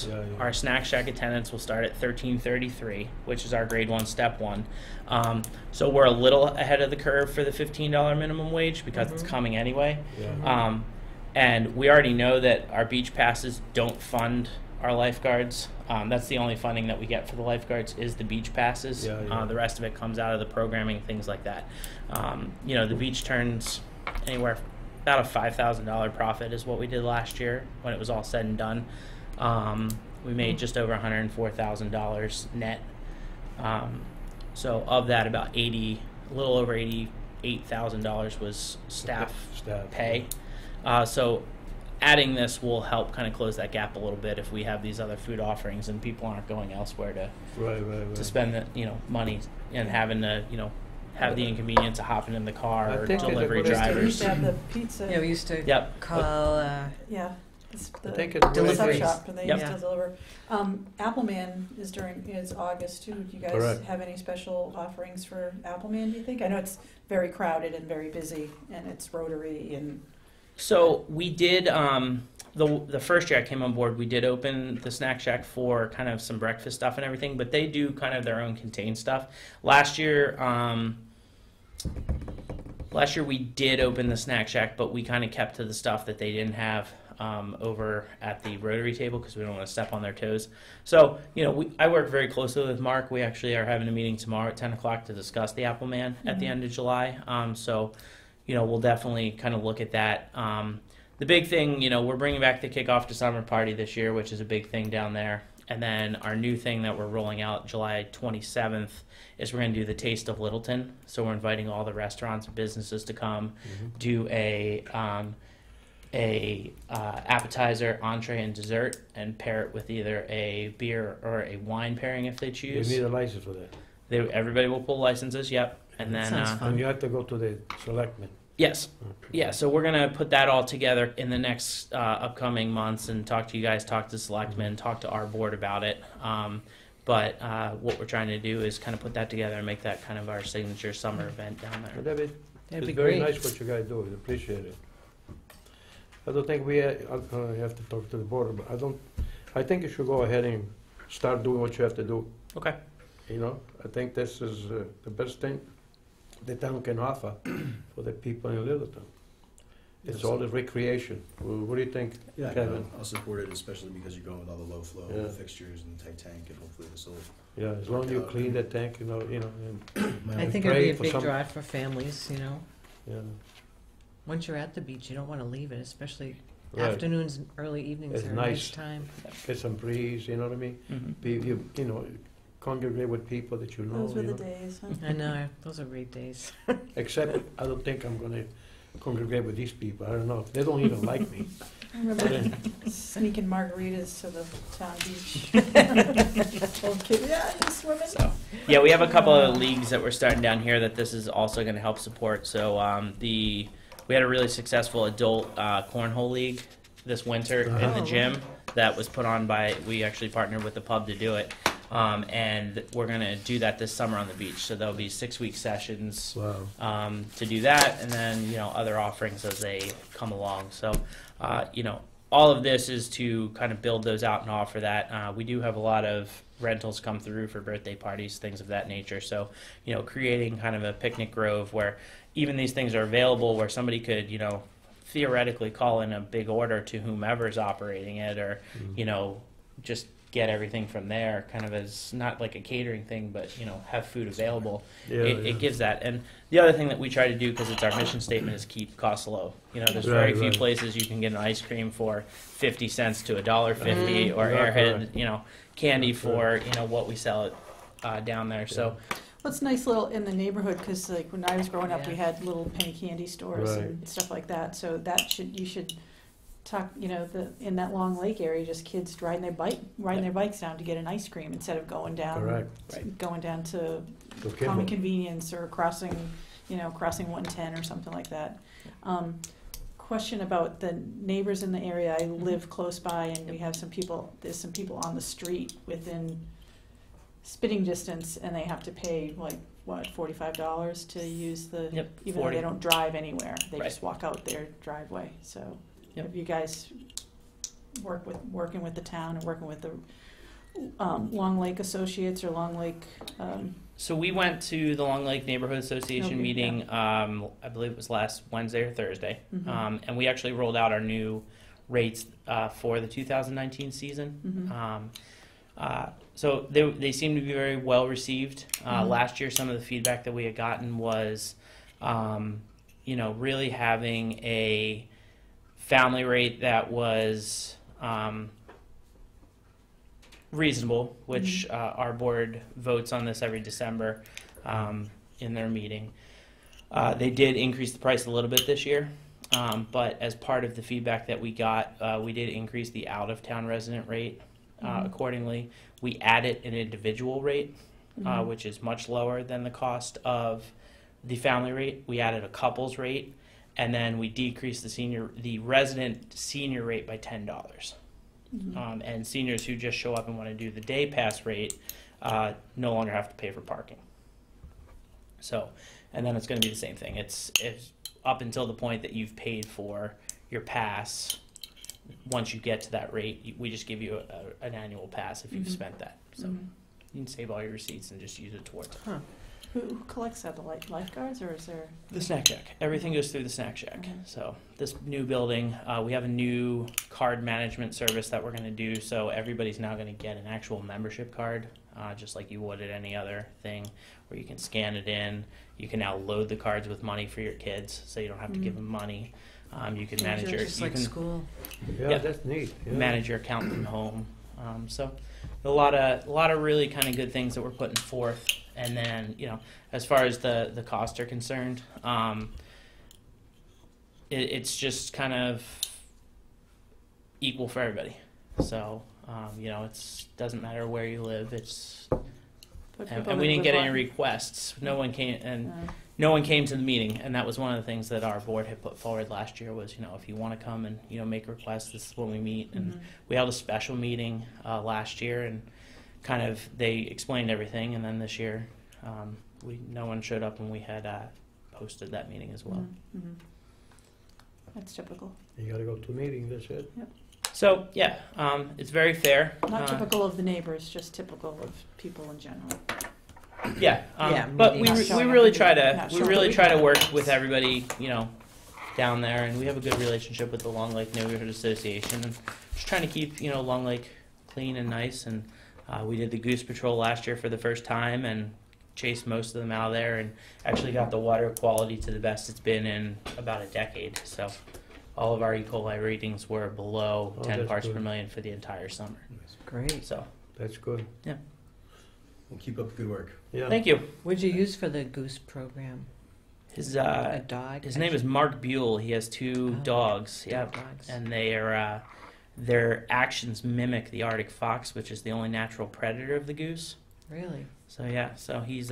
Yeah, yeah. Our snack shack attendants will start at $13.33, which is our grade 1 step 1. So we're a little ahead of the curve for the $15 minimum wage because it's coming anyway. Yeah. And we already know that our beach passes don't fund our lifeguards. That's the only funding that we get for the lifeguards is the beach passes. Yeah, yeah. The rest of it comes out of the programming, things like that. You know, the beach turns anywhere about a $5,000 profit is what we did last year when it was all said and done. We made just over $104,000 net. So of that, about a little over $88,000 was staff pay. So adding this will help kind of close that gap a little bit if we have these other food offerings and people aren't going elsewhere to Right. to spend the money and having to have the inconvenience of hopping in the car I or think it's a delivery good idea. We used drivers. to have the pizza. Yeah, we used to Yep. call, Yeah. It's the I think it's delivery really shop, and they Yep. used to deliver. Appleman is August too. Do you guys Correct. have any special offerings for Appleman, do you think? I know it's very crowded and very busy, and it's Rotary and So we did the first year I came on board, we did open the snack shack for kind of some breakfast stuff and everything, but they do kind of their own contained stuff. Last year we did open the snack shack, but we kind of kept to the stuff that they didn't have over at the Rotary table because we don't want to step on their toes. So, I work very closely with Mark. We actually are having a meeting tomorrow at 10 o'clock to discuss the Appleman at the end of July. So, we'll definitely kind of look at that. The big thing, we're bringing back the kickoff to summer party this year, which is a big thing down there. And then our new thing that we're rolling out July 27th is we're going to do the Taste of Littleton. So we're inviting all the restaurants and businesses to come do a appetizer, entree, and dessert, and pair it with either a beer or a wine pairing if they You choose. need a license for that. Everybody will pull licenses. Yep. And then Sounds fun. And you have to go to the selectmen. yes. Yeah, so we're going to put that all together in the next upcoming months and talk to you guys, talk to selectmen, talk to our board about it. But what we're trying to do is kind of put that together and make that kind of our signature summer event down there. That'd That'd it's be very great. nice what you guys do. I appreciate it. I don't think we have to talk to the board, but I think you should go ahead and start doing what you have to do. Okay. I think this is the best thing the town can offer for the people in Littleton. It's all the recreation. What do you think, Yeah, Kevin? I'll support it, especially because you're going with all the low flow Yeah. fixtures and the tight tank, and hopefully this will. Yeah, as long as you Work out. clean the tank, and My I only- think it'd be a for big some- drive for families, yeah. Once you're at the beach, you don't want to leave it, especially Right. afternoons and early evenings It's are a nice. nice time. Get some breeze, you know what I mean? Mm-hmm. Congregate with people that you know. those were you the know? days. Huh? I know, those are great days. Except I don't think I'm gonna congregate with these people. I don't know. They don't even like me. I remember sneaking margaritas to the town beach. Old kid, yeah, you swimming. So, yeah, we have a couple of leagues that we're starting down here that this is also going to help support. So we had a really successful adult cornhole league this winter in the Oh. gym that was put on by, we actually partnered with the pub to do it. And we're going to do that this summer on the beach. So there'll be 6-week sessions Wow. to do that, and then other offerings as they come along. So all of this is to kind of build those out and offer that. We do have a lot of rentals come through for birthday parties, things of that nature. So creating kind of a picnic grove where even these things are available, where somebody could theoretically call in a big order to whomever's operating it, or just get everything from there, kind of as not like a catering thing, but have food available. Yeah, It gives that. And the other thing that we try to do, because it's our mission statement, is keep costs low. There's very Right, few right. places you can get an ice cream for 50 cents to $1.50, or Yeah, Airhead, candy for what we sell it down there. So Well, it's nice little in the neighborhood, because like when I was growing up, we Yeah. had little penny candy stores Right. and stuff like that. So you should talk, in that Long Lake area, just kids riding their bikes down to get an ice cream instead of going down. Correct. Going down to To Common Kimball. Convenience or crossing 110 or something like that. Question about the neighbors in the area. I live close by, and we have there's some people on the street within spitting distance, and they have to pay like, what, $45 to use the, Yep, even though 40. they don't drive anywhere, they Right. just walk out their driveway, so. Yep. Have you guys working with the town and working with the Long Lake Associates or Long Lake, So we went to the Long Lake Neighborhood Okay, Association meeting, I believe it was last Wednesday or Thursday. Mhm. And we actually rolled out our new rates for the 2019 season. Mhm. So they seem to be very well received. Mhm. Last year, some of the feedback that we had gotten was, really having a family rate that was reasonable, which our board votes on this every December in their meeting. They did increase the price a little bit this year, but as part of the feedback that we got, we did increase the out-of-town resident rate accordingly. We added an individual rate, Mhm. which is much lower than the cost of the family rate. We added a couples rate, and then we decreased the resident senior rate by $10. Mhm. And seniors who just show up and want to do the day pass rate no longer have to pay for parking. So, and then it's going to be the same thing. It's up until the point that you've paid for your pass. Once you get to that rate, we just give you an annual pass if you've Mhm. spent that. So Mhm. you can save all your receipts and just use it towards it. Who collects that, the lifeguards, or is there? The snack shack. Everything goes through the snack shack. Mhm. So this new building, we have a new card management service that we're going to do. So everybody's now going to get an actual membership card, just like you would at any other thing, where you can scan it in. You can now load the cards with money for your kids, so you don't have to give Mhm. them money. You can manage your Just like school. Yeah, Yeah. that's neat. Yeah. manage your account from home. So a lot of really kind of good things that we're putting forth. And then, as far as the costs are concerned, it's just kind of equal for everybody. So, it doesn't matter where you live. Put And people we that didn't live get any on- requests. No one came, and Uh, no one came to the meeting, and that was one of the things that our board had put forward last year was, if you want to come and, make requests, this is when we meet. And mhm. we held a special meeting last year, and kind of they explained everything, and then this year no one showed up, and we had posted that meeting as well. Mhm, mhm. That's typical. You gotta go to a meeting, that's it. So yeah, it's very fair. Not typical of the neighbors, just typical of people in general. Yeah, Yeah, but we, meetings. we Showing up really and try not to showing up. try to work with everybody, down there, and we have a good relationship with the Long Lake Neighborhood Association, and just trying to keep Long Lake clean and nice. And we did the Goose Patrol last year for the first time, and chased most of them out of there, and actually got the water quality to the best it's been in about a decade. So all of our E. coli ratings were below Oh, 10 that's parts per good. million for the entire summer. Great. So That's good. Well, keep up the good work. Yeah. thank you. What'd you use for the goose program? His A dog? his name is Mark Buell. He has two Oh, dogs. Two Yeah, dogs. and they are their actions mimic the Arctic fox, which is the only natural predator of the goose. Really? So yeah, so he's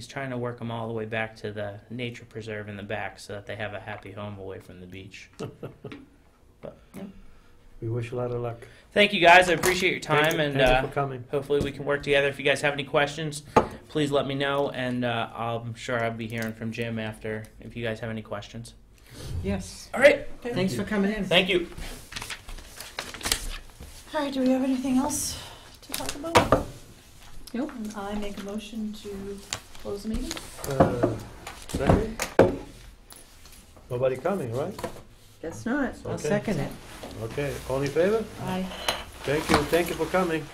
trying to work them all the way back to the nature preserve in the back, so that they have a happy home away from the beach. But yeah. We wish you a lot of luck. Thank you guys. I appreciate your time, Thank and you for coming. hopefully we can work together. If you guys have any questions, please let me know, and I'm sure I'll be hearing from Jim after if you guys have any questions. Yes. All right. Thanks for coming in. Thank you. All right, do we have anything else to talk about? Nope. And I make a motion to close the meeting. Second? Nobody coming, right? Guess not. I'll Okay. second it. Okay, all in favor? Aye. Thank you for coming.